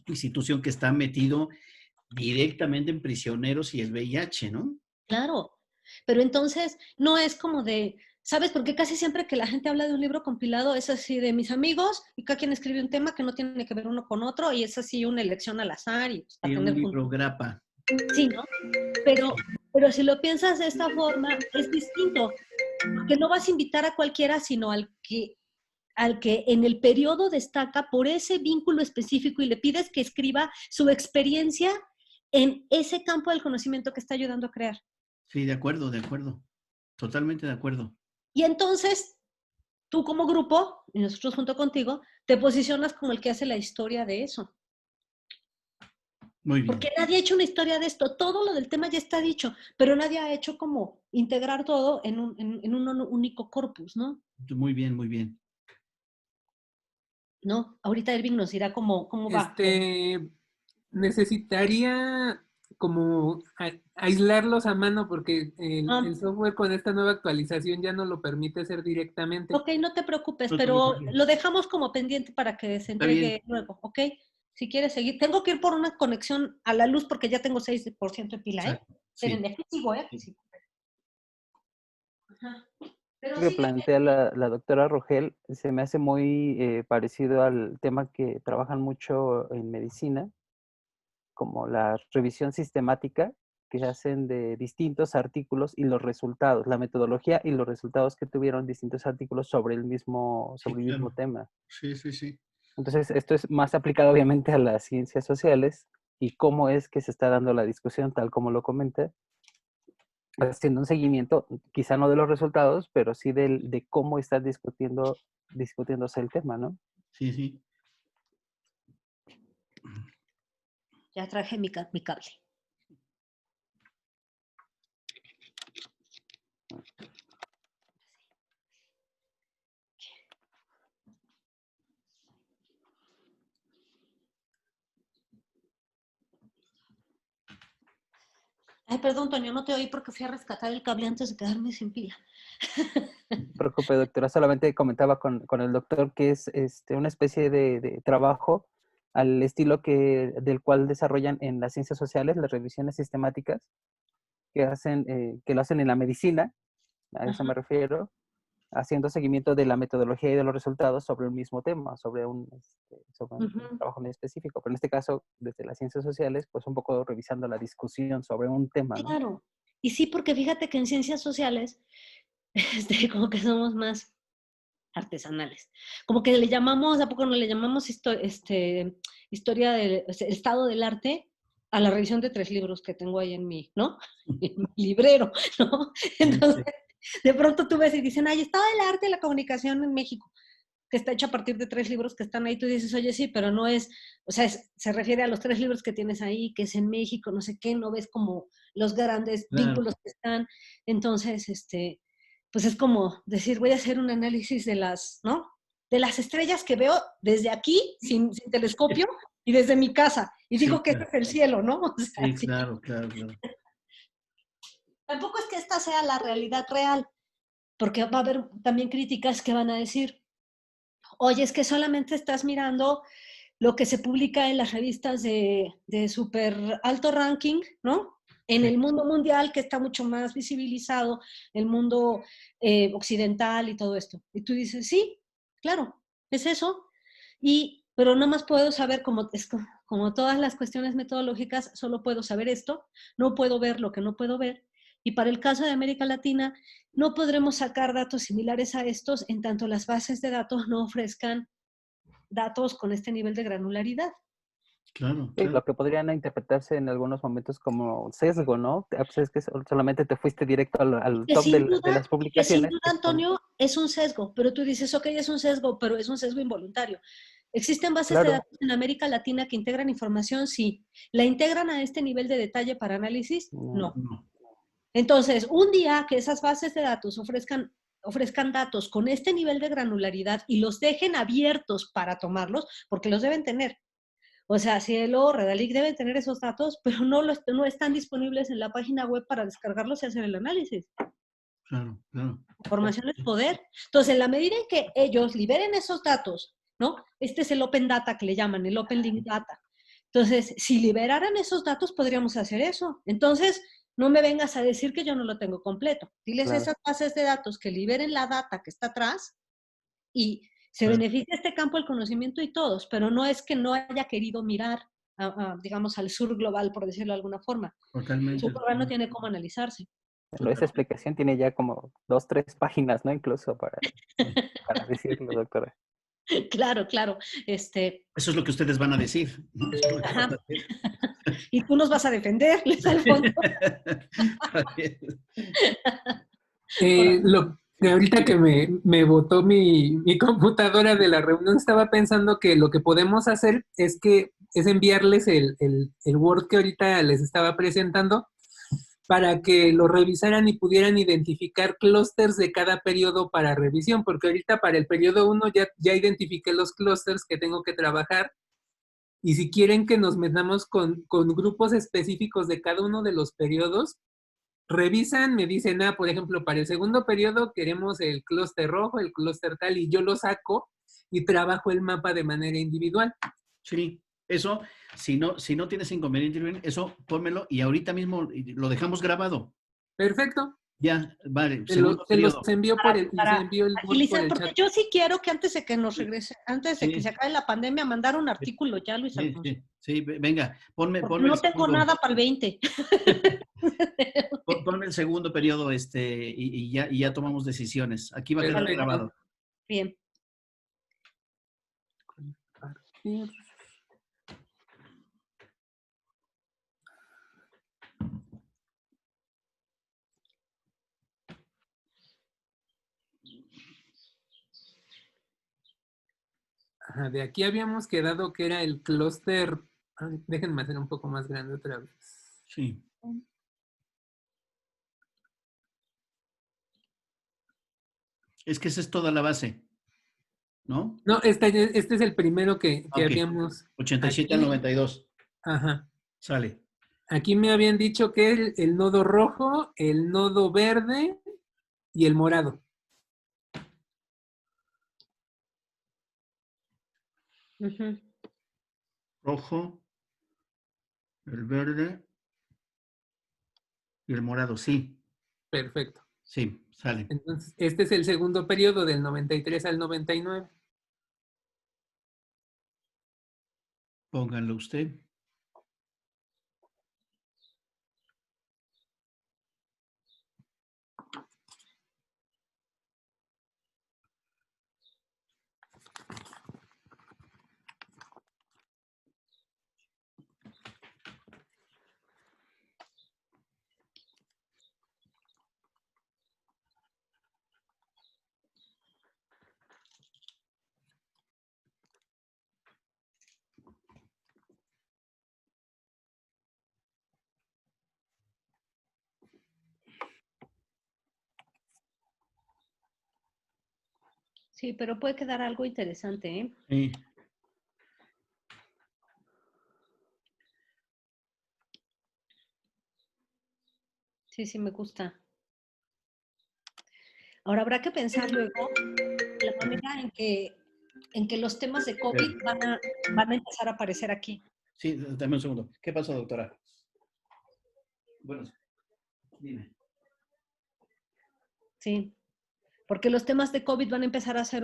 institución que está metido directamente en prisioneros y el VIH, ¿no?
Claro, pero entonces no es como de, ¿sabes? Porque casi siempre que la gente habla de un libro compilado es así de mis amigos y cada quien escribe un tema que no tiene que ver uno con otro y es así una elección al azar y pues, para
Y un
tener
libro
puntos.
grapa.
Sí, ¿no? Pero si lo piensas de esta forma es distinto, porque no vas a invitar a cualquiera, sino al que en el periodo destaca por ese vínculo específico y le pides que escriba su experiencia en ese campo del conocimiento que está ayudando a crear.
Sí, de acuerdo, de acuerdo. Totalmente de acuerdo.
Y entonces, tú como grupo, y nosotros junto contigo, te posicionas como el que hace la historia de eso.
Muy bien.
Porque nadie ha hecho una historia de esto. Todo lo del tema ya está dicho, pero nadie ha hecho como integrar todo en un único corpus, ¿no?
Muy bien, muy bien.
¿No? Ahorita Irving nos dirá cómo va.
necesitaría como aislarlos a mano porque el software con esta nueva actualización ya no lo permite hacer directamente.
Ok, no te preocupes,
No te
pero
preocupes.
lo dejamos como pendiente para que se
Está bien.
entregue luego, ¿ok? Si quieres seguir. Tengo que ir por una conexión a la luz porque ya tengo 6% de pila, ¿eh?
Exacto. Sí.
Espérenme, aquí sigo, ¿eh? Aquí sigo. Ajá. Pero
Que
sí,
plantea la doctora Rogel se me hace muy parecido al tema que trabajan mucho en medicina, como la revisión sistemática que hacen de distintos artículos y los resultados, la metodología y los resultados que tuvieron distintos artículos sobre el mismo
claro.
tema.
Sí, sí, sí.
Entonces, esto es más aplicado obviamente a las ciencias sociales y cómo es que se está dando la discusión, tal como lo comenté, haciendo un seguimiento, quizá no de los resultados, pero sí de cómo está discutiéndose el tema, ¿no?
Sí, sí.
ya traje mi cable. Ay, perdón, Toño, no te oí porque fui a rescatar el cable antes de quedarme sin pila.
No se preocupe, doctora. Solamente comentaba con el doctor que es una especie de trabajo al estilo del cual desarrollan en las ciencias sociales las revisiones sistemáticas que lo hacen en la medicina, a eso me refiero, haciendo seguimiento de la metodología y de los resultados sobre un mismo tema, sobre un trabajo muy específico. Pero en este caso, desde las ciencias sociales, pues un poco revisando la discusión sobre un tema, ¿no?
Claro. Y sí, porque fíjate que en ciencias sociales, como que somos más artesanales. Como que le llamamos, ¿a poco no le llamamos historia del estado del arte a la revisión de 3 libros que tengo ahí en mi, ¿no? En mi librero, ¿no? Entonces, de pronto tú ves y dicen, ay, estado del arte de la comunicación en México, que está hecho a partir de 3 libros que están ahí. Tú dices, oye, sí, pero no es, o sea, se refiere a los 3 libros que tienes ahí, que es en México, no sé qué, no ves como los grandes vínculos que están. Entonces, pues es como decir, voy a hacer un análisis de las, ¿no? De las estrellas que veo desde aquí, sin telescopio, y desde mi casa. Y digo que ese es el cielo, ¿no? O sea,
Sí, claro, claro, claro.
Tampoco es que esta sea la realidad real, porque va a haber también críticas que van a decir, oye, es que solamente estás mirando lo que se publica en las revistas de súper alto ranking, ¿no? En el mundo mundial, que está mucho más visibilizado, el mundo occidental y todo esto. Y tú dices, sí, claro, es eso. Pero no más puedo saber, como todas las cuestiones metodológicas, solo puedo saber esto, no puedo ver lo que no puedo ver. Y para el caso de América Latina, no podremos sacar datos similares a estos en tanto las bases de datos no ofrezcan datos con este nivel de granularidad.
Claro,
Sí,
claro.
lo que podrían interpretarse en algunos momentos como sesgo, ¿no? Pues es que solamente te fuiste directo al top de las
Que sin
publicaciones.
duda, Antonio, es un sesgo, pero tú dices, ok, es un sesgo, pero es un sesgo involuntario. ¿Existen bases de
Claro.
datos en América Latina que integran información? Sí. ¿La integran a este nivel de detalle para análisis? No.
No.
Entonces, un día que esas bases de datos ofrezcan datos con este nivel de granularidad y los dejen abiertos para tomarlos, porque los deben tener. O sea, Cielo, Redalic deben tener esos datos, pero no están disponibles en la página web para descargarlos y hacer el análisis.
Claro, claro.
Información es poder. Entonces, en la medida en que ellos liberen esos datos, ¿no? Este es el Open Data que le llaman, el Open Link Data. Entonces, si liberaran esos datos, podríamos hacer eso. Entonces, no me vengas a decir que yo no lo tengo completo. Diles a esas bases de datos que liberen la data que está atrás y se beneficia este campo del conocimiento y todos, pero no es que no haya querido mirar, digamos, al sur global, por decirlo de alguna forma.
Totalmente.
Su programa no tiene cómo analizarse.
Pero esa explicación tiene ya como 2, 3 páginas, ¿no? Incluso para decirlo, doctora.
Claro, claro.
Eso es lo que ustedes van a decir.
Ajá. Y tú nos vas a defender, les Alfonso.
Ahorita que me botó mi computadora de la reunión, estaba pensando que lo que podemos hacer es enviarles el Word que ahorita les estaba presentando para que lo revisaran y pudieran identificar clústeres de cada periodo para revisión, porque ahorita para el periodo 1 ya identifiqué los clústeres que tengo que trabajar Y si quieren que nos metamos con grupos específicos de cada uno de los periodos, revisan, me dicen, por ejemplo, para el segundo periodo queremos el clúster rojo, el clúster tal, y yo lo saco y trabajo el mapa de manera individual.
Sí, eso, si no tienes inconveniente, eso pónmelo y ahorita mismo lo dejamos grabado.
Perfecto.
Ya, vale.
Te los envío
para
envío el Word
agilizar,
por el
porque
chat.
yo sí quiero que antes de que nos regrese, antes de
Sí.
que se acabe la pandemia, mandar un artículo ya, Luis Alfonso.
Sí, venga, ponme
Porque
el
no tengo
segundo.
nada para el 20.
Ponme el segundo periodo y ya tomamos decisiones. Aquí va a quedar
Perfecto.
grabado.
Bien.
Compartir. Ajá, de aquí habíamos quedado que era el clúster. Déjenme hacer un poco más grande otra vez.
Sí. Es que esa es toda la base, ¿no?
No, este es el primero que
Ok.
habíamos.
87
aquí.
al 92.
Ajá.
Sale.
Aquí me habían dicho que el nodo rojo, el nodo verde y el morado.
Ujú.
Rojo, el verde y el morado. Sí,
Perfecto.
sí, sale.
Entonces, este es el segundo periodo del 93 al 99.
Pónganlo usted.
Sí, pero puede quedar algo interesante, ¿eh?
Sí.
Sí, sí, me gusta. Ahora habrá que pensar luego la manera en que los temas de COVID van a empezar a aparecer aquí.
Sí, dame un segundo. ¿Qué pasó, doctora? Bueno, dime.
Sí, porque los temas de COVID van a empezar a ser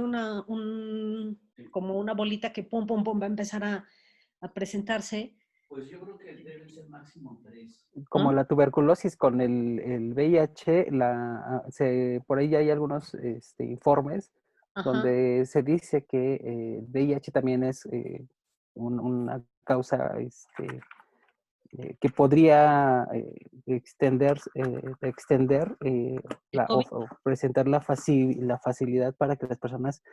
como una bolita que pum, pum, pum, va a empezar a presentarse.
Pues yo creo que deben ser máximo 3.
Como
¿No?
la tuberculosis con el VIH, por ahí hay algunos informes
Ajá.
donde se dice que el VIH también es una causa que podría extender
¿El COVID?
o presentar la facilidad para que las personas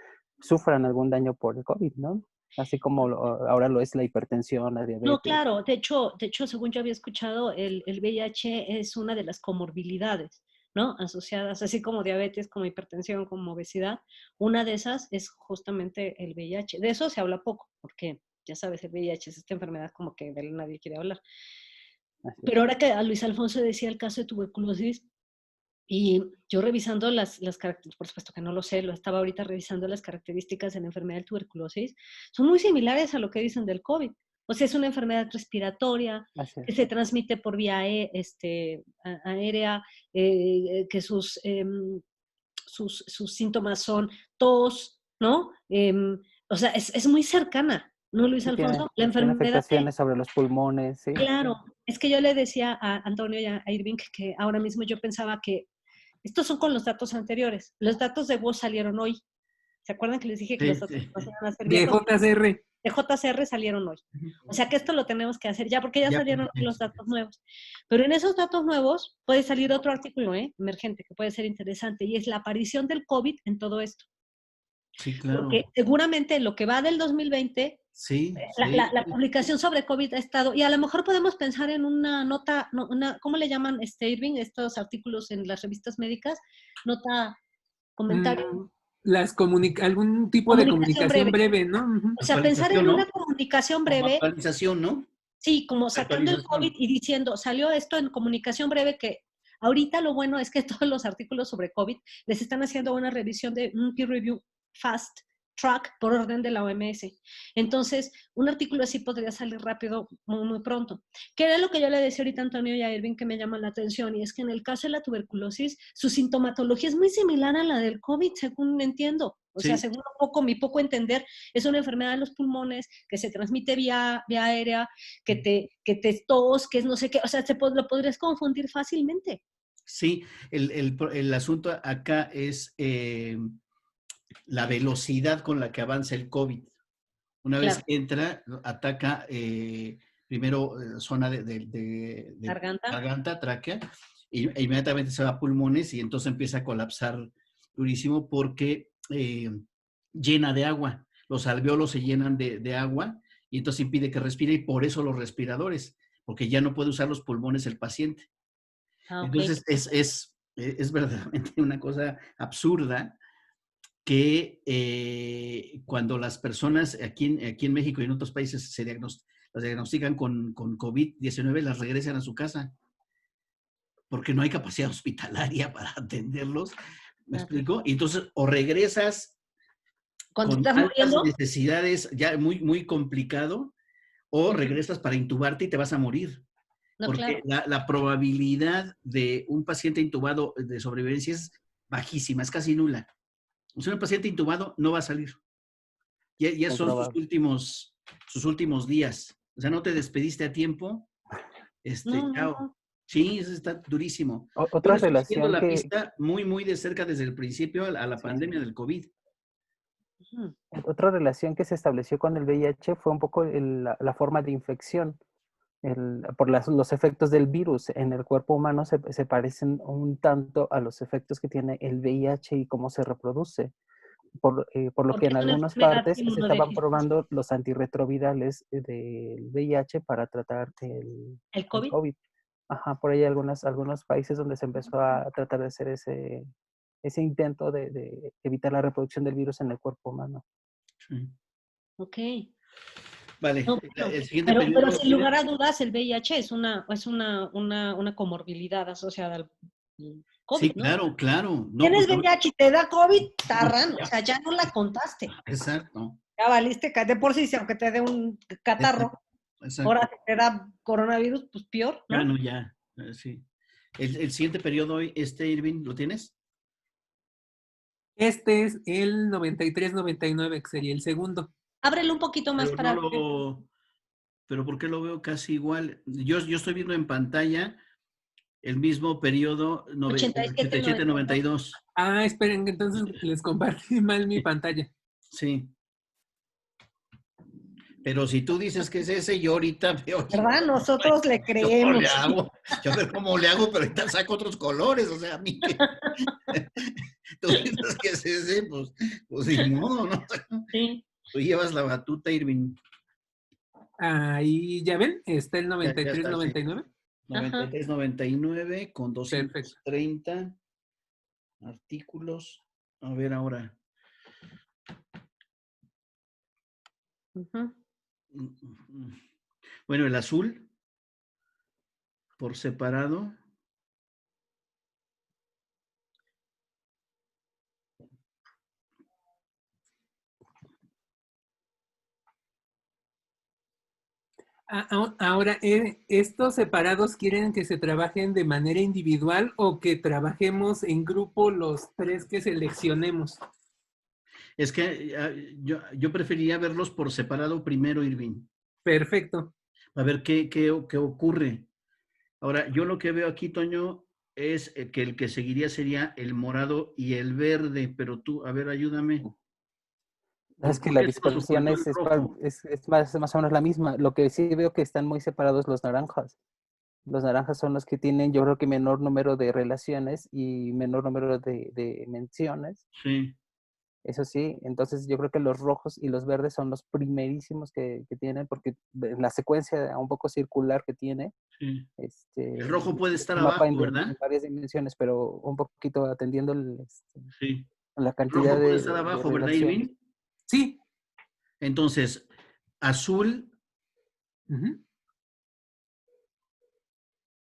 sufran algún daño por el COVID, ¿no? Así como ahora lo es la hipertensión, la
No,
diabetes.
claro. De hecho, según yo había escuchado, el VIH es una de las comorbilidades, ¿no? Asociadas, así como diabetes, como hipertensión, como obesidad. Una de esas es justamente el VIH. De eso se habla poco, porque ya sabes, el VIH es esta enfermedad como que de la nadie quiere hablar.
Así es.
Pero ahora que a Luis Alfonso decía el caso de tuberculosis, y yo revisando las características, por supuesto que no lo sé, lo estaba ahorita revisando las características de la enfermedad de tuberculosis, son muy similares a lo que dicen del COVID. O sea, es una enfermedad respiratoria
Así es.
que se transmite por vía aérea, que sus síntomas son tos, ¿no? O sea, es muy cercana, ¿no, Luis
Sí,
Alfonso? La
tiene
enfermedad de...
afectaciones sobre los pulmones, sí.
Claro, es que yo le decía a Antonio y a Irving que ahora mismo yo pensaba que estos son con los datos anteriores. Los datos de voz salieron hoy. ¿Se acuerdan que les dije que los datos nos iban a ser
De
viejos?
JCR.
De JCR salieron hoy. O sea que esto lo tenemos que hacer ya porque ya salieron los datos nuevos. Pero en esos datos nuevos puede salir otro artículo emergente que puede ser interesante y es la aparición del COVID en todo esto.
Sí, claro.
Porque seguramente lo que va del 2020,
sí,
la publicación sobre COVID ha estado, y a lo mejor podemos pensar en una nota, ¿cómo le llaman, Irving, estos artículos en las revistas médicas? Nota, comentario.
Algún tipo de comunicación breve, ¿no?
O sea, pensar en
¿no?
una comunicación
Como
breve,
actualización, ¿no?
sí, como sacando el
Actualización.
COVID y diciendo, salió esto en comunicación breve que ahorita lo bueno es que todos los artículos sobre COVID les están haciendo una revisión de un peer review fast track por orden de la OMS. Entonces, un artículo así podría salir rápido, muy, muy pronto. Que era lo que yo le decía ahorita a Antonio y a Irving que me llama la atención, y es que en el caso de la tuberculosis, su sintomatología es muy similar a la del COVID, según entiendo. O sea,
Sí.
según un poco, mi poco entender, es una enfermedad de los pulmones que se transmite vía aérea, que te tos, que es no sé qué, o sea, lo podrías confundir fácilmente.
Sí, el asunto acá es la velocidad con la que avanza el COVID. Una vez
Claro.
que entra, ataca primero zona de
Garganta.
garganta, tráquea, e inmediatamente se va a pulmones y entonces empieza a colapsar durísimo porque llena de agua. Los alveolos se llenan de agua y entonces impide que respire y por eso los respiradores, porque ya no puede usar los pulmones el paciente.
Ah, ok.
Entonces es verdaderamente una cosa absurda que cuando las personas aquí en México y en otros países las diagnostican con COVID-19, las regresan a su casa, porque no hay capacidad hospitalaria para atenderlos. ¿Me
Ah,
explico? Y entonces, o regresas
cuando
con
estás
altas
muriendo,
necesidades, ya muy, muy complicado, o regresas para intubarte y te vas a morir.
no,
Porque
claro.
la probabilidad de un paciente intubado de sobrevivencia es bajísima, es casi nula. O sea, un paciente intubado no va a salir. Ya son
Comprobable.
sus últimos días. O sea, no te despediste a tiempo.
No, no,
Chao.
no.
Sí, eso está durísimo. Yo
Otra
le estoy siguiendo
relación
la
que,
pista muy, muy de cerca desde el principio a la
sí,
pandemia del COVID.
Ujú.
otra relación que se estableció con el VIH fue un poco la forma de infección. Por los efectos del virus en el cuerpo humano se parecen un tanto a los efectos que tiene el VIH y cómo se reproduce. Por lo que
Porque
en
es una
algunas
enfermedad
partes se estaban
inmunodeficiente.
probando los antirretrovirales del VIH para tratar
¿El
el
COVID?
COVID. Ajá, por ahí algunos países donde se empezó a tratar de hacer ese intento de evitar la reproducción del virus en el cuerpo humano.
Sí.
Ok.
Vale,
No, bueno.
el siguiente
Pero
periodo,
sin lugar a dudas, el VIH es una comorbilidad asociada al
sí,
COVID, ¿no?
claro, claro. No, pues,
Tienes VIH y te da COVID, tarran, o sea, ya no la contaste.
exacto,
Ya valiste, de por sí, si aunque te dé un catarro,
exacto, exacto.
ahora si te da coronavirus, pues peor,
Ya
¿no?
no, ya, sí. El siguiente periodo, Irving, ¿lo tienes?
Este es el 93-99, que sería el segundo.
Ábrelo un poquito más
Pero no
para ver.
pero ¿por qué lo veo casi igual? Yo estoy viendo en pantalla el mismo periodo
87, 92.
87-92.
Ah, esperen, entonces les compartí mal mi pantalla.
Sí. Pero si tú dices que es ese, yo ahorita veo,
¿Verdad? Nosotros le
yo cómo le
creemos.
hago, yo a ver cómo le hago, pero ahorita saco otros colores, o sea, a mí que tú dices que es ese, pues ni modo, ¿no?
Sí.
Tú llevas la batuta, Irving.
Ahí ya ven, está el
Ya está, sí.
93-99.
93-99 con
Perfecto.
230 artículos. A ver ahora.
Ujú.
Bueno, el azul por separado.
Ahora, ¿estos separados quieren que se trabajen de manera individual o que trabajemos en grupo los tres que seleccionemos?
Es que yo preferiría verlos por separado primero, Irving.
Perfecto.
A ver qué ocurre. Ahora, yo lo que veo aquí, Toño, es que el que seguiría sería el morado y el verde, pero tú, a ver, ayúdame.
Es que
¿Por
la
qué se nos
dispersión
ocultó el rojo?
es más o menos la misma. Lo que sí veo que están muy separados los naranjas. Los naranjas son los que tienen, yo creo que menor número de relaciones y menor número de menciones.
Sí,
Eso sí, entonces yo creo que los rojos y los verdes son los primerísimos que tienen, porque la secuencia un poco circular que tiene,
sí. El
este,
rojo puede estar
un mapa
abajo,
en
¿verdad?
varias dimensiones, pero un poquito atendiendo
Sí.
la
El
cantidad
rojo puede estar
de
abajo, ¿verdad,
relaciones.
Irving?
Sí,
Entonces, azul,
Ujú.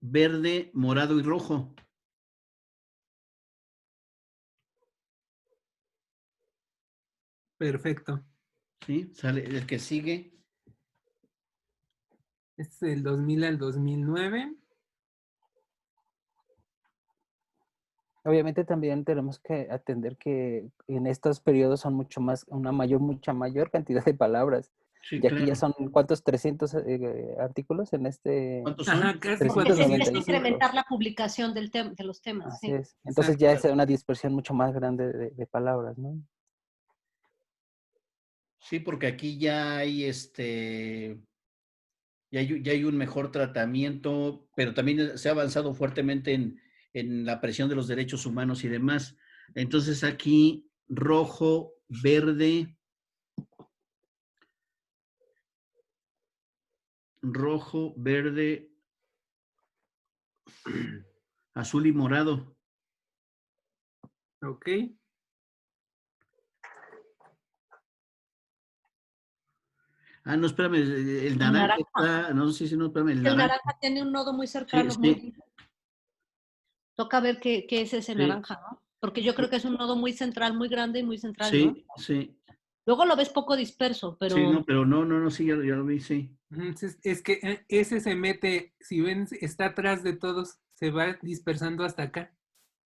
verde, morado y rojo.
Perfecto.
¿Sí? Sale el que sigue.
Este es del 2000 al 2009.
Obviamente también tenemos que atender que en estos periodos son mucha mayor cantidad de palabras.
Sí,
Y aquí ya
claro.
son, ¿cuántos? 300 artículos en este,
¿Cuántos son?
Ajá, casi
necesitas
400.
395.
incrementar la publicación de los temas,
Así
sí.
es. Entonces ya es
Exacto.
una dispersión mucho más grande de palabras, ¿no?
Sí, porque aquí ya hay ya hay un mejor tratamiento, pero también se ha avanzado fuertemente en la presión de los derechos humanos y demás. Entonces aquí rojo, verde, azul y morado.
Ok.
Ah, no, espérame, el
El
naranja
naranja.
está, no, sí, no, espérame, el
El
naranja.
naranja tiene un nodo muy
Sí,
cercano, muy...
sí,
Toca ver qué es ese
sí,
naranja, ¿no? Porque yo creo que es un nodo muy central, muy grande y muy central, ¿no?
sí, sí,
Luego lo ves poco disperso,
sí, no,
pero
pero no, sí, ya lo vi, sí.
Entonces, es que ese se mete, si ven, está atrás de todos, se va dispersando hasta acá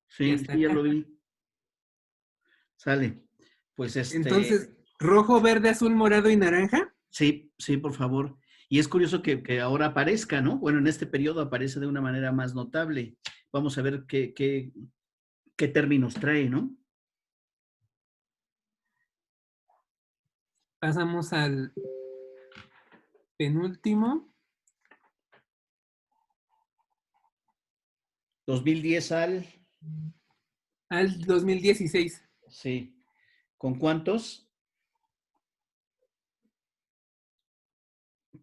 y
Sí,
hasta
sí, ya lo
acá.
vi. Sale. Pues
Entonces, rojo, verde, azul, morado y naranja.
sí, sí, por favor. Y es curioso que ahora aparezca, ¿no? Bueno, en este periodo aparece de una manera más notable. Vamos a ver qué términos trae, ¿no?
Pasamos al penúltimo.
2010 al,
Al 2016.
sí. ¿Con cuántos?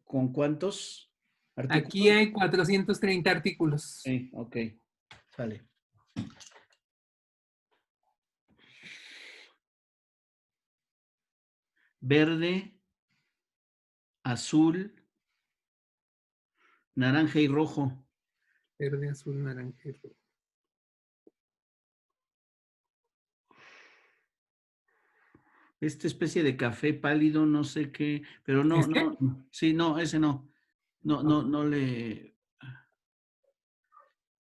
¿Con cuántos
Aquí
artículos?
hay 430 artículos.
Sí, ok, sale. Verde, azul, naranja y rojo.
Verde, azul, naranja y rojo.
Esta especie de café pálido, no sé qué, pero
¿Este?
sí, no, ese no.
Ok.
No le.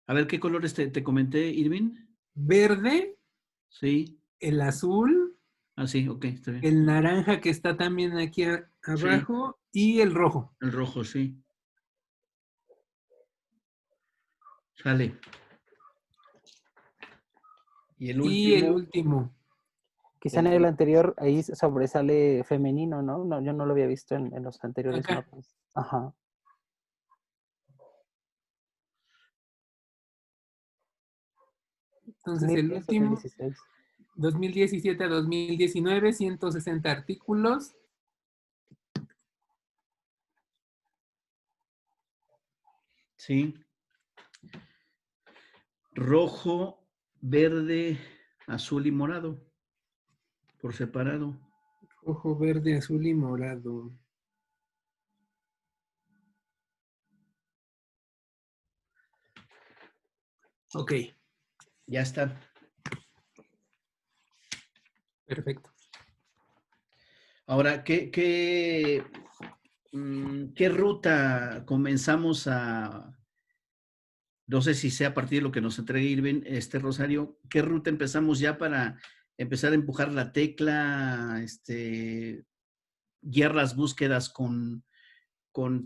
A ver, ¿qué colores te comenté, Irving?
Verde,
Sí.
el azul,
Ah, sí, ok, está bien.
el naranja que está también aquí
Sí,
abajo y el rojo.
el rojo, sí. Sale. Y el
Y el
último,
último.
Quizá en el
el,
anterior ahí sobresale femenino, ¿no? No, yo no lo había visto en los anteriores
Acá.
mapas. Ajá.
Entonces el
2010 o
último,
2016.
2017 a 2019, 160 artículos.
sí. Rojo, verde, azul y morado, por separado.
Rojo, verde, azul y morado. Ok,
Ya está.
perfecto.
Ahora, ¿qué ruta comenzamos a, no sé si sea a partir de lo que nos entregue Irving, Rosario, qué ruta empezamos ya para empezar a empujar la tecla, guiar las búsquedas con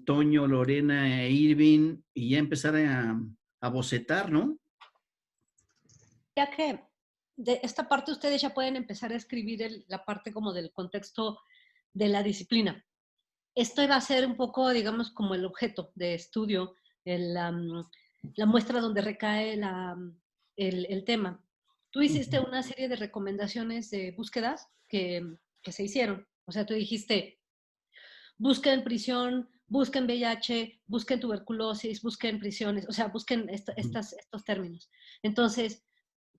Toño, Lorena e Irving y ya empezar a bocetar, ¿no?
ya que de esta parte ustedes ya pueden empezar a escribir la parte como del contexto de la disciplina. Esto va a ser un poco, digamos, como el objeto de estudio, la muestra donde recae el tema. Tú hiciste una serie de recomendaciones de búsquedas que se hicieron. O sea, tú dijiste, busquen prisión, busquen VIH, busquen tuberculosis, busquen prisiones, o sea, busquen estos términos. Entonces,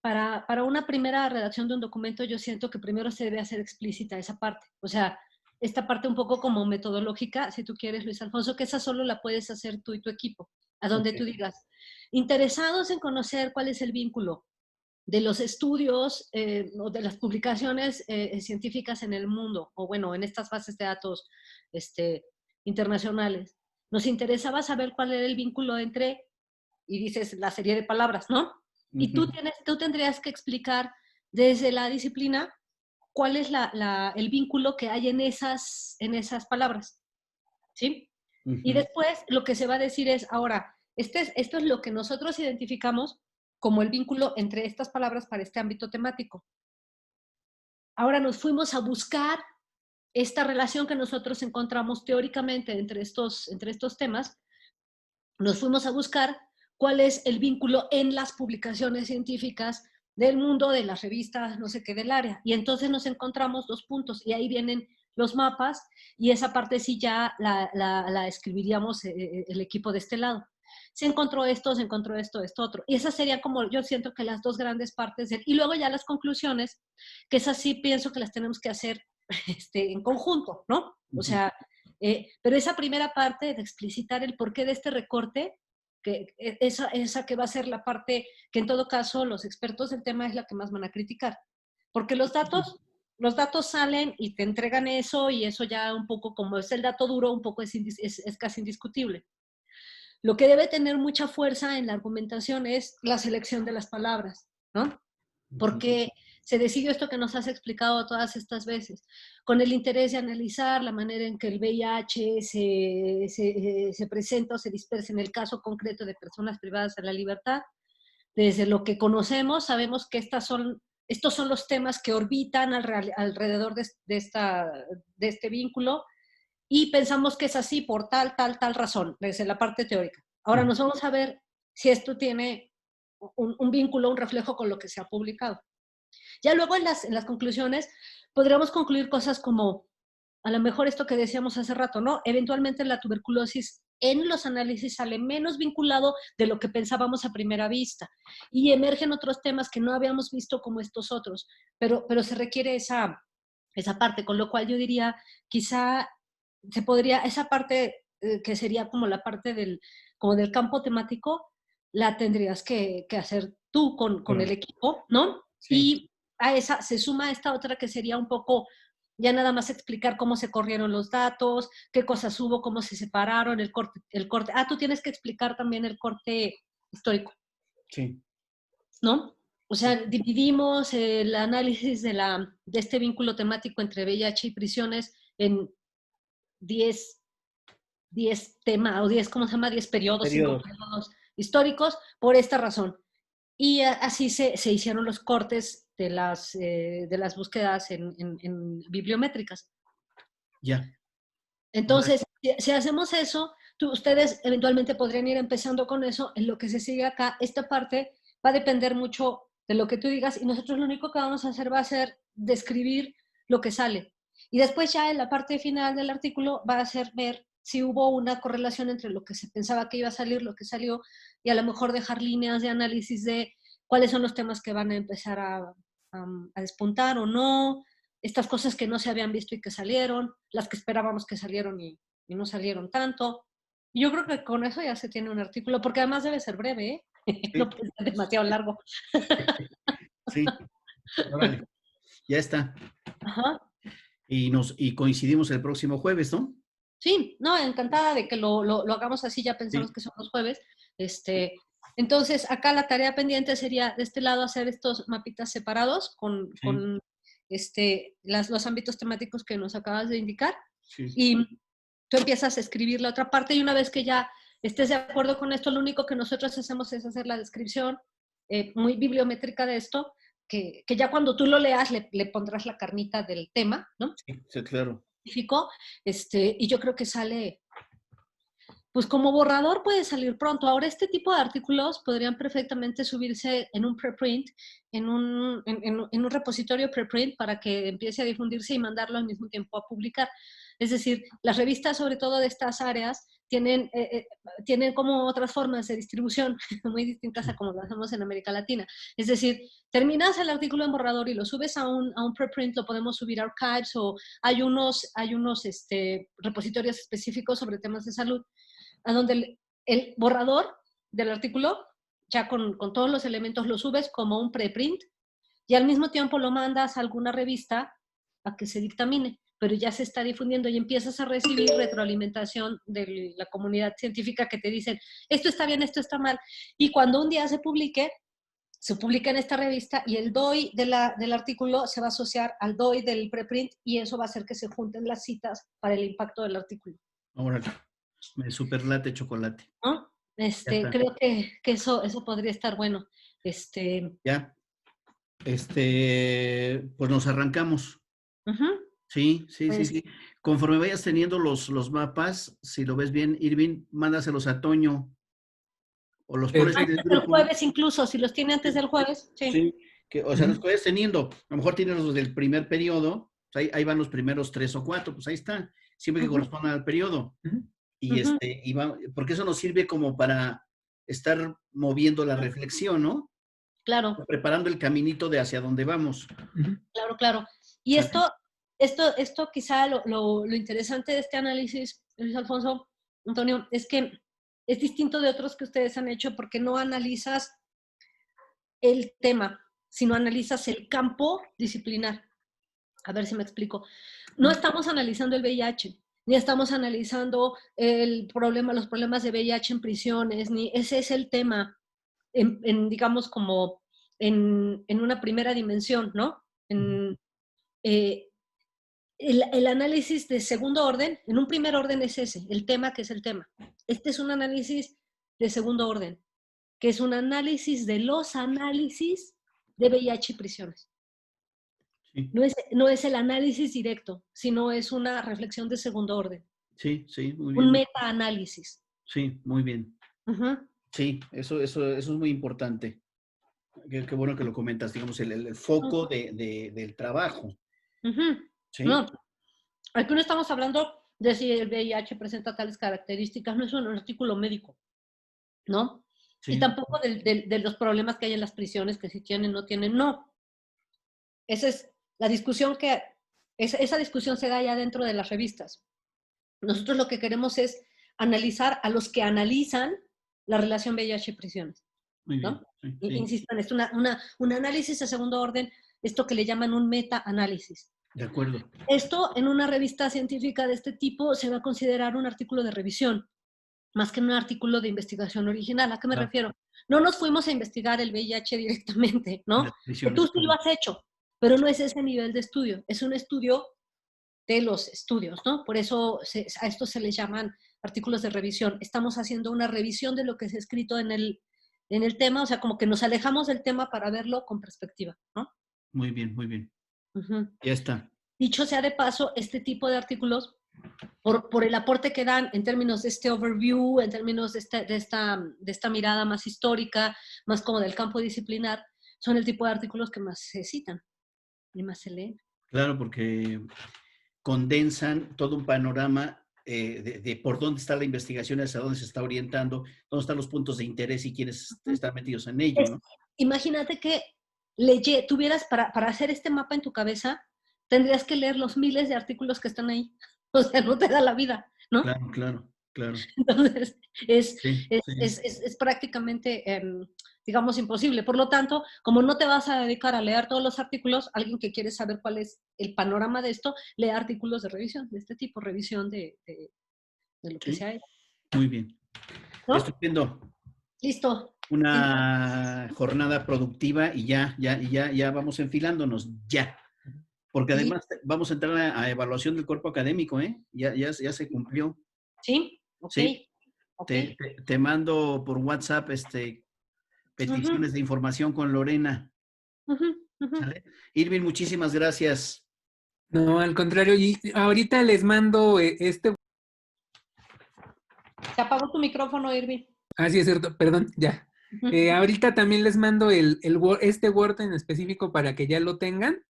para una primera redacción de un documento, yo siento que primero se debe hacer explícita esa parte. O sea, esta parte un poco como metodológica, si tú quieres, Luis Alfonso, que esa solo la puedes hacer tú y tu equipo, a donde
Ok.
tú digas, interesados en conocer cuál es el vínculo de los estudios o de las publicaciones científicas en el mundo, o bueno, en estas bases de datos internacionales. Nos interesaba saber cuál era el vínculo entre, y dices la serie de palabras, ¿no? Y tú tendrías que explicar desde la disciplina cuál es el vínculo que hay en esas palabras, ¿sí? Y después lo que se va a decir es, ahora, esto es lo que nosotros identificamos como el vínculo entre estas palabras para este ámbito temático. Ahora nos fuimos a buscar esta relación que nosotros encontramos teóricamente entre estos temas, nos fuimos a buscar cuál es el vínculo en las publicaciones científicas del mundo, de las revistas, no sé qué, del área. Y entonces nos encontramos 2 puntos y ahí vienen los mapas y esa parte sí ya la escribiríamos el equipo de este lado. Se encontró esto, esto otro. Y esas serían como, yo siento que las 2 grandes partes. Y luego ya las conclusiones, que esas sí pienso que las tenemos que hacer en conjunto, ¿no? O sea, pero esa primera parte de explicitar el porqué de este recorte, que esa que va a ser la parte que en todo caso los expertos del tema es la que más van a criticar. Porque los datos salen y te entregan eso y eso ya un poco como es el dato duro, un poco es casi indiscutible. Lo que debe tener mucha fuerza en la argumentación es la selección de las palabras, ¿no? Porque se decidió esto que nos has explicado todas estas veces, con el interés de analizar la manera en que el VIH se presenta o se dispersa en el caso concreto de personas privadas de la libertad. Desde lo que conocemos, sabemos que estos son los temas que orbitan alrededor de este vínculo y pensamos que es así por tal razón, desde la parte teórica. Ahora nos vamos a ver si esto tiene un vínculo, un reflejo con lo que se ha publicado. Ya luego en las conclusiones podríamos concluir cosas como, a lo mejor esto que decíamos hace rato, ¿no? Eventualmente la tuberculosis en los análisis sale menos vinculado de lo que pensábamos a primera vista y emergen otros temas que no habíamos visto como estos otros, pero se requiere esa parte, con lo cual yo diría, quizá se podría, esa parte que sería como la parte del campo temático, la tendrías que hacer tú con el equipo, ¿no?
Sí.
Y a esa se suma esta otra que sería un poco ya nada más explicar cómo se corrieron los datos, qué cosas hubo, cómo se separaron, el corte. Tú tienes que explicar también el corte histórico.
Sí.
¿No? O sea, dividimos el análisis de este vínculo temático entre VIH y prisiones en 10 temas, o 10, ¿cómo se llama? 10 periodos, 5 periodos históricos, por esta razón. Y así se hicieron los cortes de las búsquedas en bibliométricas.
Ya.
Entonces, si hacemos eso, ustedes eventualmente podrían ir empezando con eso. En lo que se sigue acá, esta parte va a depender mucho de lo que tú digas y nosotros lo único que vamos a hacer va a ser describir lo que sale. Y después ya en la parte final del artículo va a ser ver si hubo una correlación entre lo que se pensaba que iba a salir, lo que salió, y a lo mejor dejar líneas de análisis de cuáles son los temas que van a empezar a despuntar o no, estas cosas que no se habían visto y que salieron, las que esperábamos que salieron y no salieron tanto. Y yo creo que con eso ya se tiene un artículo, porque además debe ser breve, ¿eh? Sí. No puede ser demasiado largo.
Sí, órale, ya está.
Ajá.
Y coincidimos el próximo jueves, ¿no?
Sí, no, encantada de que lo hagamos así, ya pensamos que son los jueves. Entonces, acá la tarea pendiente sería de este lado hacer estos mapitas separados con los ámbitos temáticos que nos acabas de indicar. Sí. Y tú empiezas a escribir la otra parte y una vez que ya estés de acuerdo con esto, lo único que nosotros hacemos es hacer la descripción muy bibliométrica de esto, que ya cuando tú lo leas le pondrás la carnita del tema, ¿no?
Sí, claro.
Y yo creo que sale, pues como borrador puede salir pronto. Ahora este tipo de artículos podrían perfectamente subirse en un preprint, en un repositorio preprint para que empiece a difundirse y mandarlo al mismo tiempo a publicar. Es decir, las revistas, sobre todo de estas áreas, tienen como otras formas de distribución muy distintas a como lo hacemos en América Latina. Es decir, terminas el artículo en borrador y lo subes a un preprint, lo podemos subir a Archives, o hay unos repositorios específicos sobre temas de salud, a donde el borrador del artículo, ya con todos los elementos, lo subes como un preprint y al mismo tiempo lo mandas a alguna revista a que se dictamine, pero ya se está difundiendo y empiezas a recibir retroalimentación de la comunidad científica que te dicen, esto está bien, esto está mal. Y cuando un día se publica en esta revista y el DOI del artículo se va a asociar al DOI del preprint y eso va a hacer que se junten las citas para el impacto del artículo.
Ahora, me superlate chocolate.
¿No? Creo que eso podría estar bueno.
Ya. Pues nos arrancamos.
Uh-huh.
Sí.
Pues,
sí. Conforme vayas teniendo los mapas, si lo ves bien, Irving, mándaselos a Toño. O los pones en el grupo.
El jueves incluso, si los tiene antes del jueves. Sí.
O sea, los puedes teniendo. A lo mejor tienes los del primer periodo. Pues ahí van los primeros 3 o 4. Pues ahí está. Siempre que correspondan al periodo. Y porque eso nos sirve como para estar moviendo la reflexión, ¿no?
Claro.
Preparando el caminito de hacia dónde vamos.
Claro. Y esto quizá lo interesante de este análisis, Luis Alfonso, Antonio, es que es distinto de otros que ustedes han hecho porque no analizas el tema, sino analizas el campo disciplinar. A ver si me explico. No estamos analizando el VIH, ni estamos analizando los problemas de VIH en prisiones, ni ese es el tema, digamos, como en una primera dimensión, ¿no? El análisis de segundo orden, en un primer orden es ese, el tema que es el tema. Este es un análisis de segundo orden, que es un análisis de los análisis de VIH y prisiones. Sí. No es el análisis directo, sino es una reflexión de segundo orden.
Sí, muy bien.
Un metaanálisis.
Sí, muy bien. Sí, eso es muy importante. Qué bueno que lo comentas, digamos, el foco del trabajo. ¿Sí?
No, aquí no estamos hablando de si el VIH presenta tales características, no es un artículo médico, ¿no? Sí. Y tampoco de los problemas que hay en las prisiones, que si tienen, no tienen, no. Esa es la discusión esa discusión se da ya dentro de las revistas. Nosotros lo que queremos es analizar a los que analizan la relación VIH y prisiones.
Muy bien.
¿No? Sí. Insisto en esto, un análisis de segundo orden, esto que le llaman un metaanálisis.
De acuerdo.
Esto en una revista científica de este tipo se va a considerar un artículo de revisión, más que un artículo de investigación original. ¿A qué me refiero? No nos fuimos a investigar el VIH directamente, ¿no? Que tú sí lo has hecho, pero no es ese nivel de estudio, es un estudio de los estudios, ¿no? Por eso a esto se les llaman artículos de revisión. Estamos haciendo una revisión de lo que se ha escrito en el tema, o sea, como que nos alejamos del tema para verlo con perspectiva, ¿no?
Muy bien. Ya está.
Dicho sea de paso, este tipo de artículos, por el aporte que dan en términos de este overview, en términos de esta mirada más histórica, más como del campo disciplinar, son el tipo de artículos que más se citan y más se leen.
Claro, porque condensan todo un panorama de por dónde está la investigación, hacia dónde se está orientando, dónde están los puntos de interés y quiénes están metidos en ello, ¿no?
Imagínate que tuvieras, para hacer este mapa en tu cabeza, tendrías que leer los miles de artículos que están ahí. O sea, no te da la vida, ¿no?
Claro.
Entonces, es prácticamente, digamos, imposible. Por lo tanto, como no te vas a dedicar a leer todos los artículos, alguien que quiere saber cuál es el panorama de esto, lee artículos de revisión, de este tipo, revisión de lo que sea.
Muy bien. ¿No? Estupendo.
Listo.
Una jornada productiva y ya vamos enfilándonos, Porque además vamos a entrar a evaluación del cuerpo académico, ¿eh? Ya se cumplió.
¿Sí? Ok.
Sí. Okay. Te mando por WhatsApp peticiones de información con Lorena. ¿Sale? Irving, muchísimas gracias.
No, al contrario, y ahorita les mando
Se apagó tu micrófono, Irving.
Ah, sí, es cierto, perdón, ya. Ahorita también les mando este Word en específico para que ya lo tengan.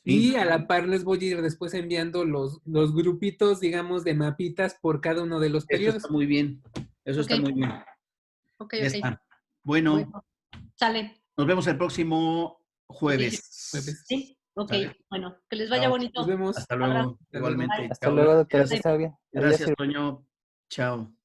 Y a la par les voy a ir después enviando los grupitos, digamos, de mapitas por cada uno de los
Eso
periodos.
está muy bien. Eso está
Ok.
muy bien.
Ok,
Ya
ok.
está. Bueno,
Bueno, sale.
nos vemos el próximo jueves.
Jueves.
Sí, ok.
¿Sale?
Bueno, que les vaya
Chao.
bonito.
Nos vemos.
Hasta
Abrazo.
luego. Igualmente.
Hasta
Chao.
luego, doctora, que
Gracias.
esté bien. Adiós.
Gracias, Toño. Chao.